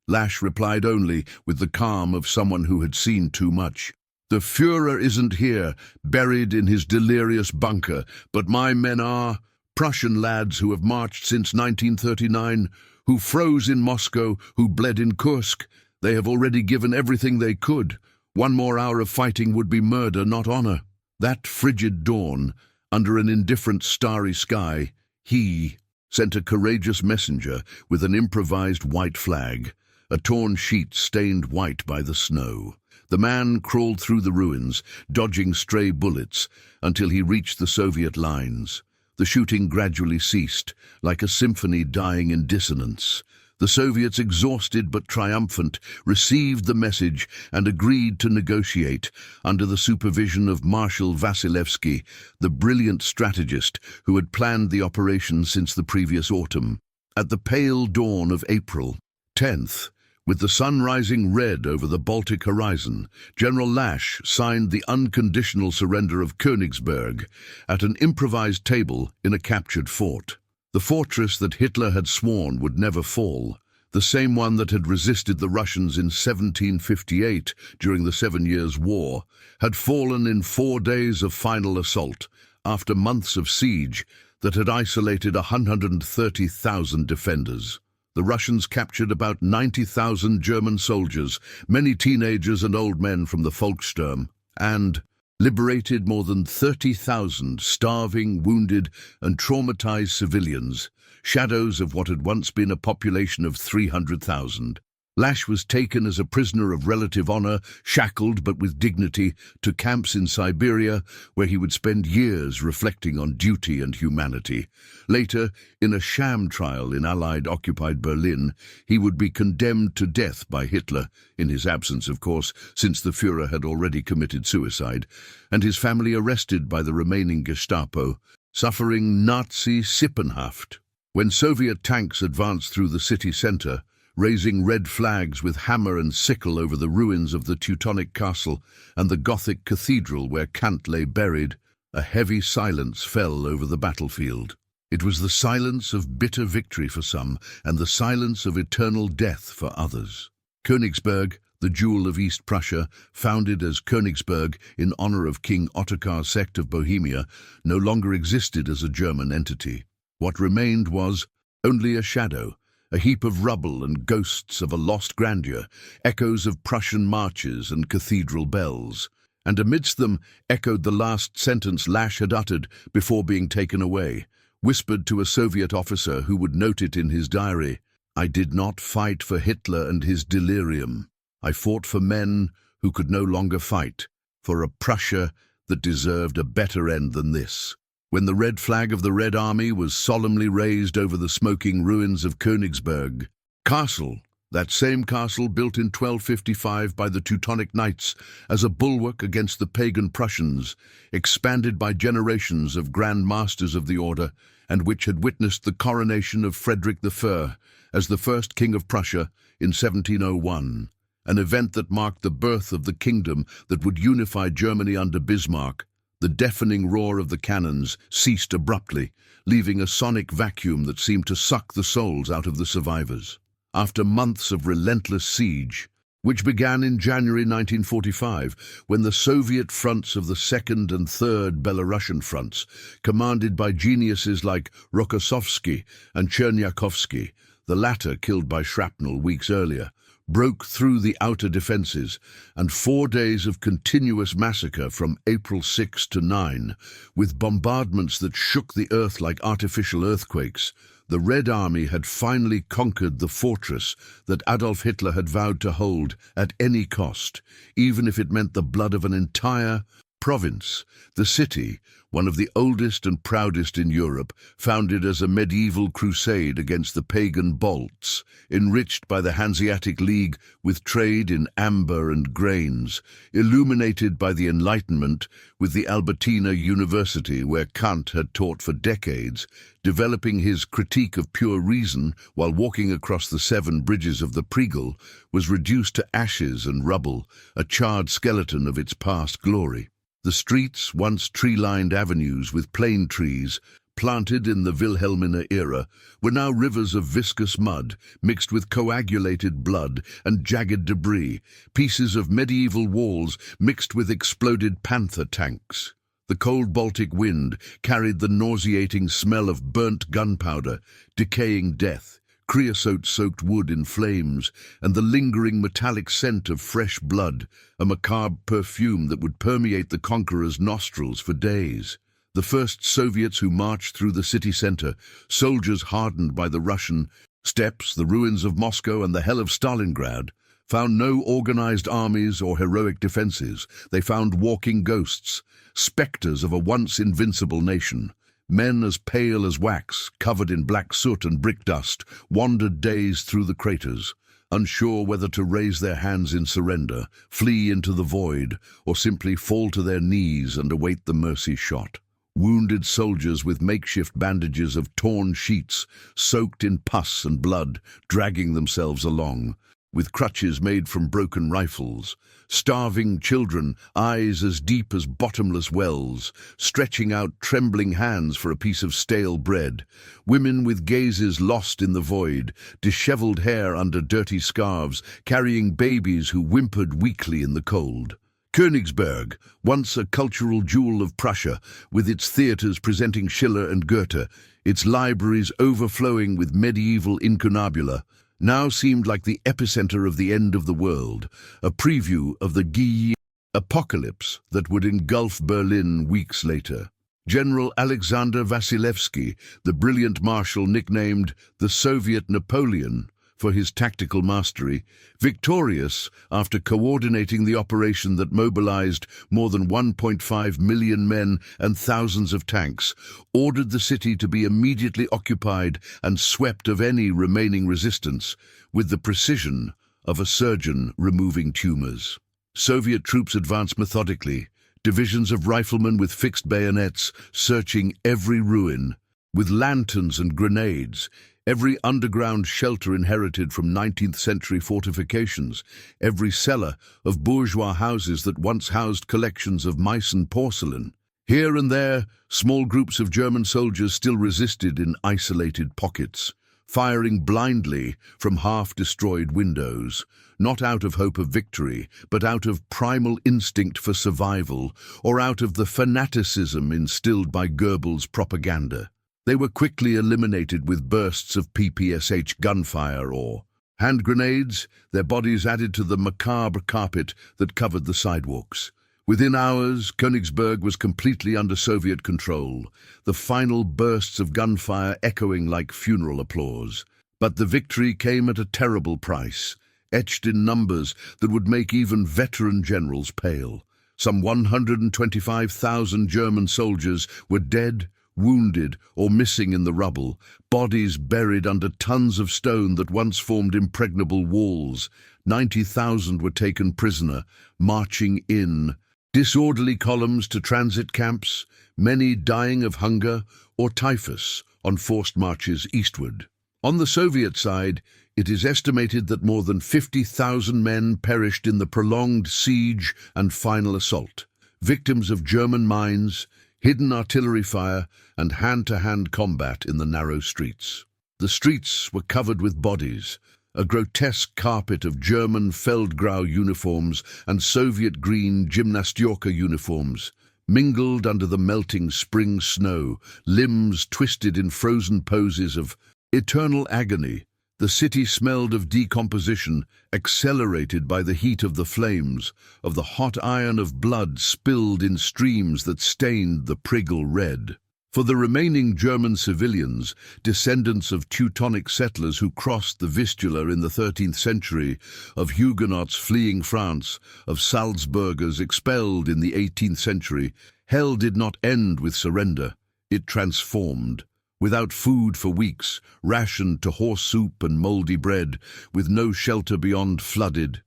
Lasch replied only with the calm of someone who had seen too much. "The Führer isn't here, buried in his delirious bunker, but my men are. Prussian lads who have marched since 1939, who froze in Moscow, who bled in Kursk. They have already given everything they could. One more hour of fighting would be murder, not honor." That frigid dawn, under an indifferent starry sky, he sent a courageous messenger with an improvised white flag, a torn sheet stained white by the snow. The man crawled through the ruins, dodging stray bullets, until he reached the Soviet lines. The shooting gradually ceased, like a symphony dying in dissonance. The Soviets, exhausted but triumphant, received the message and agreed to negotiate under the supervision of Marshal Vasilevsky, the brilliant strategist who had planned the operation since the previous autumn. At the pale dawn of April 10th, with the sun rising red over the Baltic horizon, General Lasch signed the unconditional surrender of Königsberg at an improvised table in a captured fort. The fortress that Hitler had sworn would never fall, the same one that had resisted the Russians in 1758 during the 7 Years' War, had fallen in 4 days of final assault, after months of siege that had isolated 130,000 defenders. The Russians captured about 90,000 German soldiers, many teenagers and old men from the Volkssturm, and liberated more than 30,000 starving, wounded, and traumatized civilians, shadows of what had once been a population of 300,000. Lasch was taken as a prisoner of relative honor, shackled but with dignity, to camps in Siberia, where he would spend years reflecting on duty and humanity. Later, in a sham trial in Allied-occupied Berlin, he would be condemned to death by Hitler, in his absence, of course, since the Führer had already committed suicide, and his family arrested by the remaining Gestapo, suffering Nazi Sippenhaft. When Soviet tanks advanced through the city center, raising red flags with hammer and sickle over the ruins of the Teutonic castle and the Gothic cathedral where Kant lay buried, a heavy silence fell over the battlefield. It was the silence of bitter victory for some, and the silence of eternal death for others. Königsberg, the jewel of East Prussia, founded as Königsberg in honor of King Ottokar's sect of Bohemia, no longer existed as a German entity. What remained was only a shadow, a heap of rubble and ghosts of a lost grandeur, echoes of Prussian marches and cathedral bells. And amidst them echoed the last sentence Lasch had uttered before being taken away, whispered to a Soviet officer who would note it in his diary. "I did not fight for Hitler and his delirium. I fought for men who could no longer fight, for a Prussia that deserved a better end than this." When the red flag of the Red Army was solemnly raised over the smoking ruins of Königsberg Castle, that same castle built in 1255 by the Teutonic Knights as a bulwark against the pagan Prussians, expanded by generations of Grand Masters of the Order, and which had witnessed the coronation of Frederick I as the first King of Prussia in 1701, an event that marked the birth of the kingdom that would unify Germany under Bismarck. The deafening roar of the cannons ceased abruptly, leaving a sonic vacuum that seemed to suck the souls out of the survivors. After months of relentless siege, which began in January 1945, when the Soviet fronts of the Second and Third Belarusian fronts, commanded by geniuses like Rokossovsky and Cherniakovsky, the latter killed by shrapnel weeks earlier, broke through the outer defenses, and 4 days of continuous massacre from April 6 to 9, with bombardments that shook the earth like artificial earthquakes, the Red Army had finally conquered the fortress that Adolf Hitler had vowed to hold at any cost, even if it meant the blood of an entire province, the city, one of the oldest and proudest in Europe, founded as a medieval crusade against the pagan Balts, enriched by the Hanseatic League with trade in amber and grains, illuminated by the Enlightenment with the Albertina University where Kant had taught for decades, developing his critique of pure reason while walking across the 7 bridges of the Pregel, was reduced to ashes and rubble, a charred skeleton of its past glory. The streets, once tree-lined avenues with plane trees, planted in the Wilhelmina era, were now rivers of viscous mud, mixed with coagulated blood and jagged debris, pieces of medieval walls mixed with exploded panther tanks. The cold Baltic wind carried the nauseating smell of burnt gunpowder, decaying death, creosote-soaked wood in flames, and the lingering metallic scent of fresh blood, a macabre perfume that would permeate the conqueror's nostrils for days. The first Soviets who marched through the city center, soldiers hardened by the Russian steppes, the ruins of Moscow and the hell of Stalingrad, found no organized armies or heroic defenses. They found walking ghosts, specters of a once invincible nation. Men as pale as wax, covered in black soot and brick dust, wandered dazed through the craters, unsure whether to raise their hands in surrender, flee into the void, or simply fall to their knees and await the mercy shot. Wounded soldiers with makeshift bandages of torn sheets, soaked in pus and blood, dragging themselves along, with crutches made from broken rifles. Starving children, eyes as deep as bottomless wells, stretching out trembling hands for a piece of stale bread. Women with gazes lost in the void, disheveled hair under dirty scarves, carrying babies who whimpered weakly in the cold. Königsberg, once a cultural jewel of Prussia, with its theatres presenting Schiller and Goethe, its libraries overflowing with medieval incunabula, now seemed like the epicenter of the end of the world, a preview of the WWII apocalypse that would engulf Berlin weeks later. General Alexander Vasilevsky, the brilliant marshal nicknamed the Soviet Napoleon for his tactical mastery, victorious after coordinating the operation that mobilized more than 1.5 million men and thousands of tanks, ordered the city to be immediately occupied and swept of any remaining resistance, with the precision of a surgeon removing tumors. Soviet troops advanced methodically, divisions of riflemen with fixed bayonets searching every ruin, with lanterns and grenades, every underground shelter inherited from 19th century fortifications, every cellar of bourgeois houses that once housed collections of Meissen porcelain. Here and there, small groups of German soldiers still resisted in isolated pockets, firing blindly from half-destroyed windows, not out of hope of victory, but out of primal instinct for survival, or out of the fanaticism instilled by Goebbels' propaganda. They were quickly eliminated with bursts of PPSH gunfire or hand grenades, their bodies added to the macabre carpet that covered the sidewalks. Within hours, Königsberg was completely under Soviet control, the final bursts of gunfire echoing like funeral applause. But the victory came at a terrible price, etched in numbers that would make even veteran generals pale. Some 125,000 German soldiers were dead, wounded or missing in the rubble, bodies buried under tons of stone that once formed impregnable walls. 90,000 were taken prisoner, marching in disorderly columns to transit camps, many dying of hunger or typhus on forced marches eastward. On the Soviet side, it is estimated that more than 50,000 men perished in the prolonged siege and final assault, victims of German mines, hidden artillery fire, and hand-to-hand combat in the narrow streets. The streets were covered with bodies, a grotesque carpet of German Feldgrau uniforms and Soviet green Gymnastyorka uniforms, mingled under the melting spring snow, limbs twisted in frozen poses of eternal agony. The city smelled of decomposition, accelerated by the heat of the flames, of the hot iron of blood spilled in streams that stained the Pregel red. For the remaining German civilians, descendants of Teutonic settlers who crossed the Vistula in the 13th century, of Huguenots fleeing France, of Salzburgers expelled in the 18th century, hell did not end with surrender. It transformed. Without food for weeks, rationed to horse soup and mouldy bread, with no shelter beyond flooded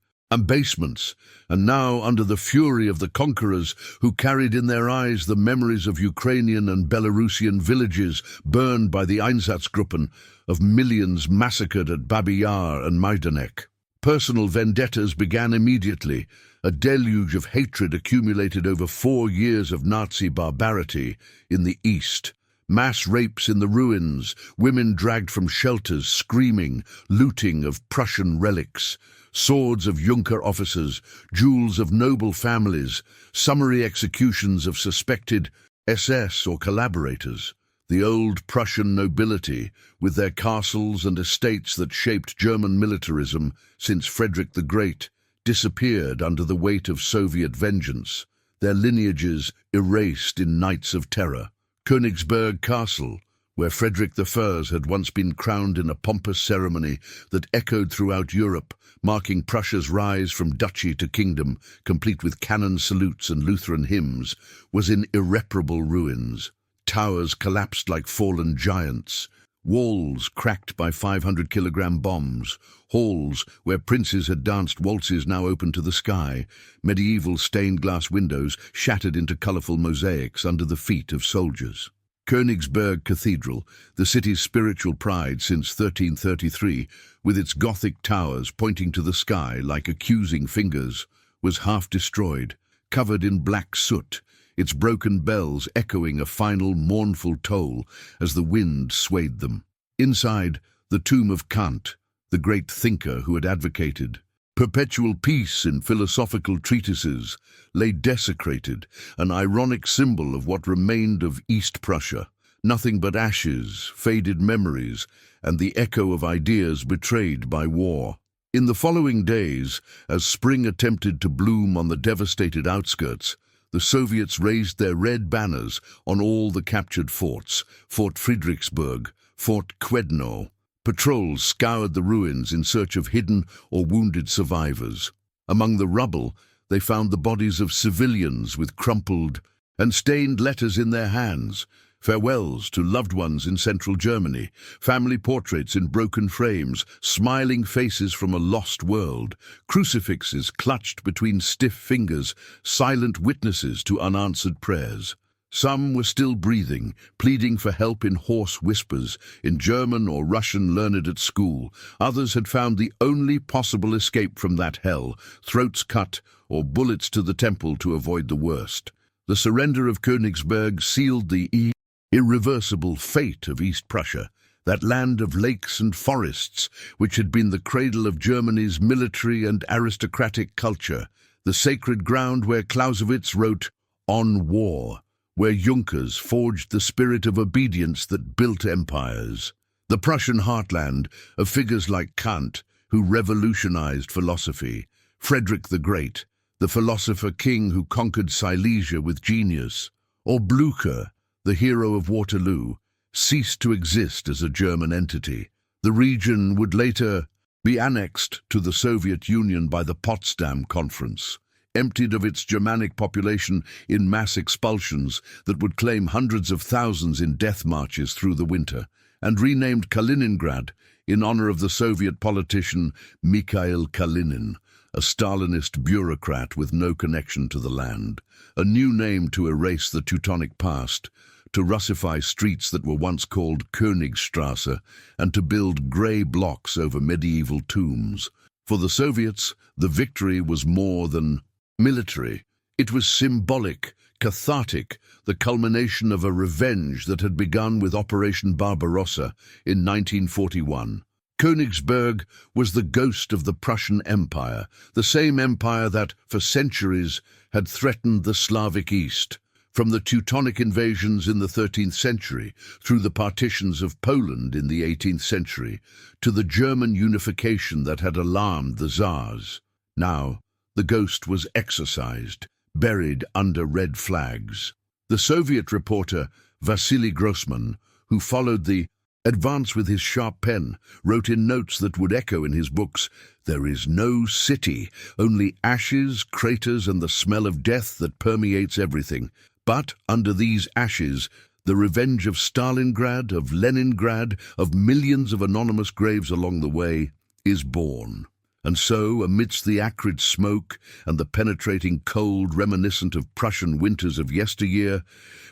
basements, and now under the fury of the conquerors who carried in their eyes the memories of Ukrainian and Belarusian villages burned by the Einsatzgruppen, of millions massacred at Babi Yar and Majdanek. Personal vendettas began immediately. A deluge of hatred accumulated over 4 years of Nazi barbarity in the East. Mass rapes in the ruins, women dragged from shelters screaming, looting of Prussian relics, swords of Junker officers, jewels of noble families, summary executions of suspected SS or collaborators. The old Prussian nobility, with their castles and estates that shaped German militarism since Frederick the Great, disappeared under the weight of Soviet vengeance, their lineages erased in nights of terror. Königsberg Castle, where Frederick I had once been crowned in a pompous ceremony that echoed throughout Europe, marking Prussia's rise from duchy to kingdom, complete with cannon salutes and Lutheran hymns, was in irreparable ruins. Towers collapsed like fallen giants, walls cracked by 500-kilogram bombs, halls where princes had danced waltzes now open to the sky, medieval stained-glass windows shattered into colourful mosaics under the feet of soldiers. Königsberg Cathedral, the city's spiritual pride since 1333, with its Gothic towers pointing to the sky like accusing fingers, was half destroyed, covered in black soot, its broken bells echoing a final mournful toll as the wind swayed them. Inside, the tomb of Kant, the great thinker who had advocated perpetual peace in philosophical treatises, lay desecrated, an ironic symbol of what remained of East Prussia, nothing but ashes, faded memories, and the echo of ideas betrayed by war. In the following days, as spring attempted to bloom on the devastated outskirts, the Soviets raised their red banners on all the captured forts, Fort Friedrichsburg, Fort Kwedno. Patrols scoured the ruins in search of hidden or wounded survivors. Among the rubble, they found the bodies of civilians with crumpled and stained letters in their hands, farewells to loved ones in central Germany, family portraits in broken frames, smiling faces from a lost world, crucifixes clutched between stiff fingers, silent witnesses to unanswered prayers. Some were still breathing, pleading for help in hoarse whispers, in German or Russian learned at school. Others had found the only possible escape from that hell, throats cut or bullets to the temple to avoid the worst. The surrender of Königsberg sealed the irreversible fate of East Prussia, that land of lakes and forests which had been the cradle of Germany's military and aristocratic culture, the sacred ground where Clausewitz wrote, "On War," where Junkers forged the spirit of obedience that built empires. The Prussian heartland of figures like Kant, who revolutionized philosophy, Frederick the Great, the philosopher king who conquered Silesia with genius, or Blücher, the hero of Waterloo, ceased to exist as a German entity. The region would later be annexed to the Soviet Union by the Potsdam Conference, emptied of its Germanic population in mass expulsions that would claim hundreds of thousands in death marches through the winter, and renamed Kaliningrad in honor of the Soviet politician Mikhail Kalinin, a Stalinist bureaucrat with no connection to the land, a new name to erase the Teutonic past, to Russify streets that were once called Königstrasse, and to build grey blocks over medieval tombs. For the Soviets, the victory was more than military. It was symbolic, cathartic, the culmination of a revenge that had begun with Operation Barbarossa in 1941. Königsberg was the ghost of the Prussian Empire, the same empire that, for centuries, had threatened the Slavic East. From the Teutonic invasions in the 13th century, through the partitions of Poland in the 18th century, to the German unification that had alarmed the Tsars. Now, the ghost was exorcised, buried under red flags. The Soviet reporter Wassily Grossman, who followed the advance with his sharp pen, wrote in notes that would echo in his books, "There is no city, only ashes, craters, and the smell of death that permeates everything. But under these ashes, the revenge of Stalingrad, of Leningrad, of millions of anonymous graves along the way, is born." And so, amidst the acrid smoke and the penetrating cold reminiscent of Prussian winters of yesteryear,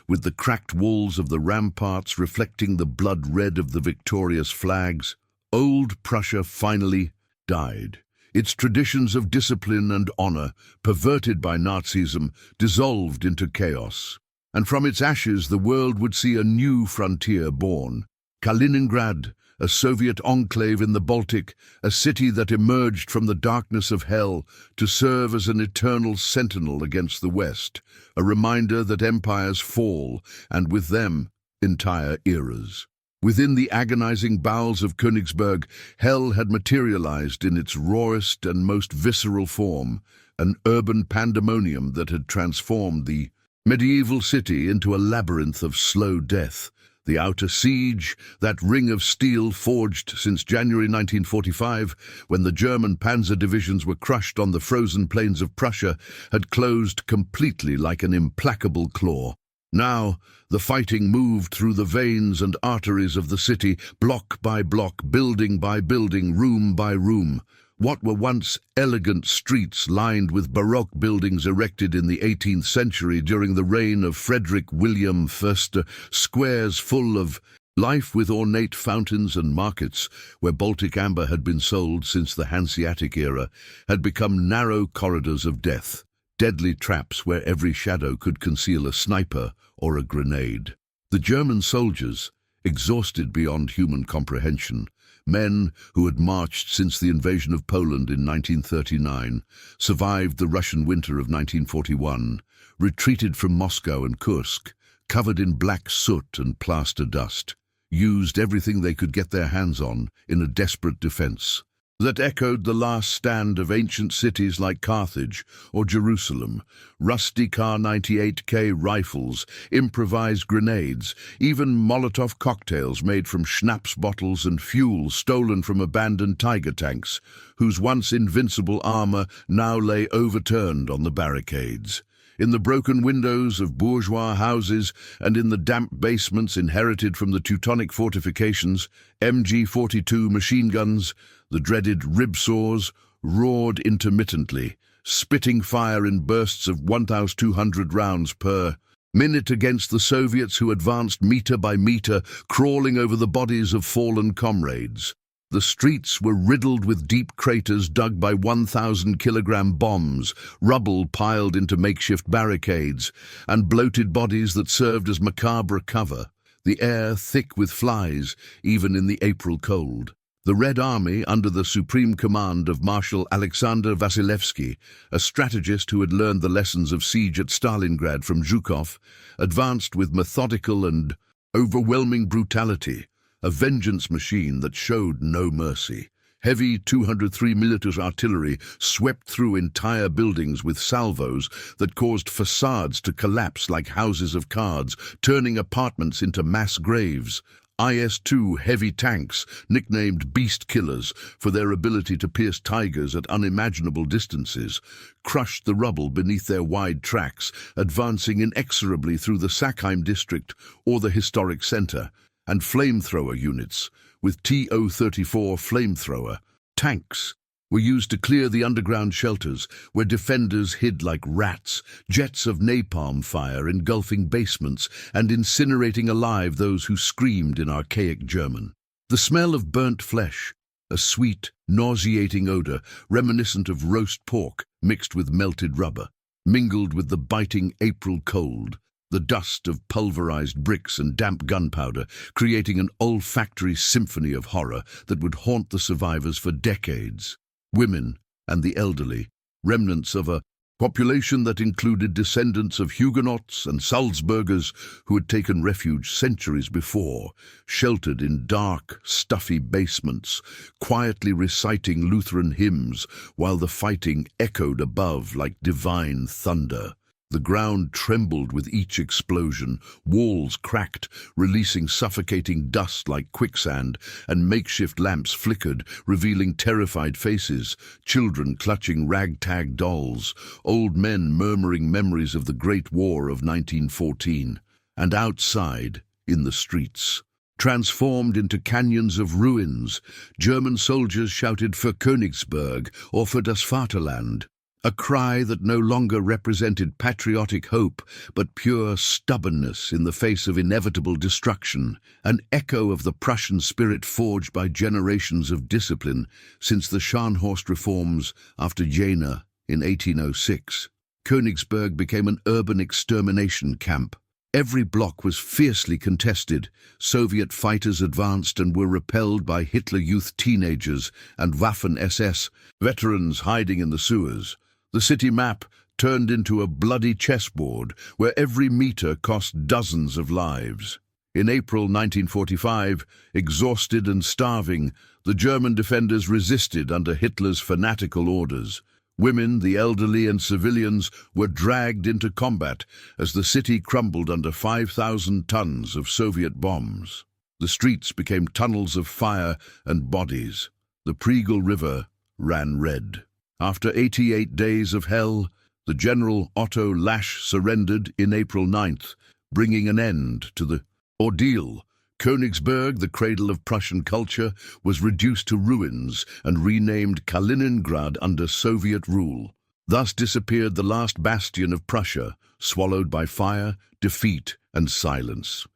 with the cracked walls of the ramparts reflecting the blood red of the victorious flags, old Prussia finally died. Its traditions of discipline and honor, perverted by Nazism, dissolved into chaos. And from its ashes the world would see a new frontier born. Kaliningrad, a Soviet enclave in the Baltic, a city that emerged from the darkness of hell to serve as an eternal sentinel against the West, a reminder that empires fall, and with them, entire eras. Within the agonizing bowels of Königsberg, hell had materialized in its rawest and most visceral form, an urban pandemonium that had transformed the medieval city into a labyrinth of slow death. The outer siege, that ring of steel forged since January 1945, when the German panzer divisions were crushed on the frozen plains of Prussia, had closed completely like an implacable claw. Now, the fighting moved through the veins and arteries of the city, block by block, building by building, room by room. What were once elegant streets lined with Baroque buildings erected in the 18th century during the reign of Frederick William I, squares full of life with ornate fountains and markets, where Baltic amber had been sold since the Hanseatic era, had become narrow corridors of death, deadly traps where every shadow could conceal a sniper or a grenade. The German soldiers, exhausted beyond human comprehension, men who had marched since the invasion of Poland in 1939, survived the Russian winter of 1941, retreated from Moscow and Kursk, covered in black soot and plaster dust, used everything they could get their hands on in a desperate defense that echoed the last stand of ancient cities like Carthage or Jerusalem, rusty Kar-98K rifles, improvised grenades, even Molotov cocktails made from schnapps bottles and fuel stolen from abandoned Tiger tanks, whose once invincible armor now lay overturned on the barricades. In the broken windows of bourgeois houses and in the damp basements inherited from the Teutonic fortifications, MG-42 machine guns, the dreaded ribsaws, roared intermittently, spitting fire in bursts of 1,200 rounds per minute against the Soviets who advanced meter by meter, crawling over the bodies of fallen comrades. The streets were riddled with deep craters dug by 1,000-kilogram bombs, rubble piled into makeshift barricades, and bloated bodies that served as macabre cover, the air thick with flies, even in the April cold. The Red Army, under the supreme command of Marshal Alexander Vasilevsky, a strategist who had learned the lessons of siege at Stalingrad from Zhukov, advanced with methodical and overwhelming brutality, a vengeance machine that showed no mercy. Heavy 203mm artillery swept through entire buildings with salvos that caused facades to collapse like houses of cards, turning apartments into mass graves. IS-2 heavy tanks, nicknamed beast killers for their ability to pierce tigers at unimaginable distances, crushed the rubble beneath their wide tracks, advancing inexorably through the Sackheim district or the historic center. And flamethrower units, with TO-34 flamethrower tanks, were used to clear the underground shelters where defenders hid like rats, jets of napalm fire engulfing basements and incinerating alive those who screamed in archaic German. The smell of burnt flesh, a sweet, nauseating odor reminiscent of roast pork mixed with melted rubber, mingled with the biting April cold, the dust of pulverized bricks and damp gunpowder, creating an olfactory symphony of horror that would haunt the survivors for decades. Women and the elderly, remnants of a population that included descendants of Huguenots and Salzburgers who had taken refuge centuries before, sheltered in dark, stuffy basements, quietly reciting Lutheran hymns while the fighting echoed above like divine thunder. The ground trembled with each explosion, walls cracked, releasing suffocating dust like quicksand, and makeshift lamps flickered, revealing terrified faces, children clutching ragtag dolls, old men murmuring memories of the Great War of 1914. And outside, in the streets, transformed into canyons of ruins, German soldiers shouted for Königsberg or for das Vaterland, a cry that no longer represented patriotic hope, but pure stubbornness in the face of inevitable destruction, an echo of the Prussian spirit forged by generations of discipline since the Scharnhorst reforms after Jena in 1806. Königsberg became an urban extermination camp. Every block was fiercely contested. Soviet fighters advanced and were repelled by Hitler Youth teenagers and Waffen-SS veterans hiding in the sewers. The city map turned into a bloody chessboard where every meter cost dozens of lives. In April 1945, exhausted and starving, the German defenders resisted under Hitler's fanatical orders. Women, the elderly and civilians were dragged into combat as the city crumbled under 5,000 tons of Soviet bombs. The streets became tunnels of fire and bodies. The Pregel River ran red. After 88 days of hell, the General Otto Lasch surrendered in April 9th, bringing an end to the ordeal. Königsberg, the cradle of Prussian culture, was reduced to ruins and renamed Kaliningrad under Soviet rule. Thus disappeared the last bastion of Prussia, swallowed by fire, defeat, and silence.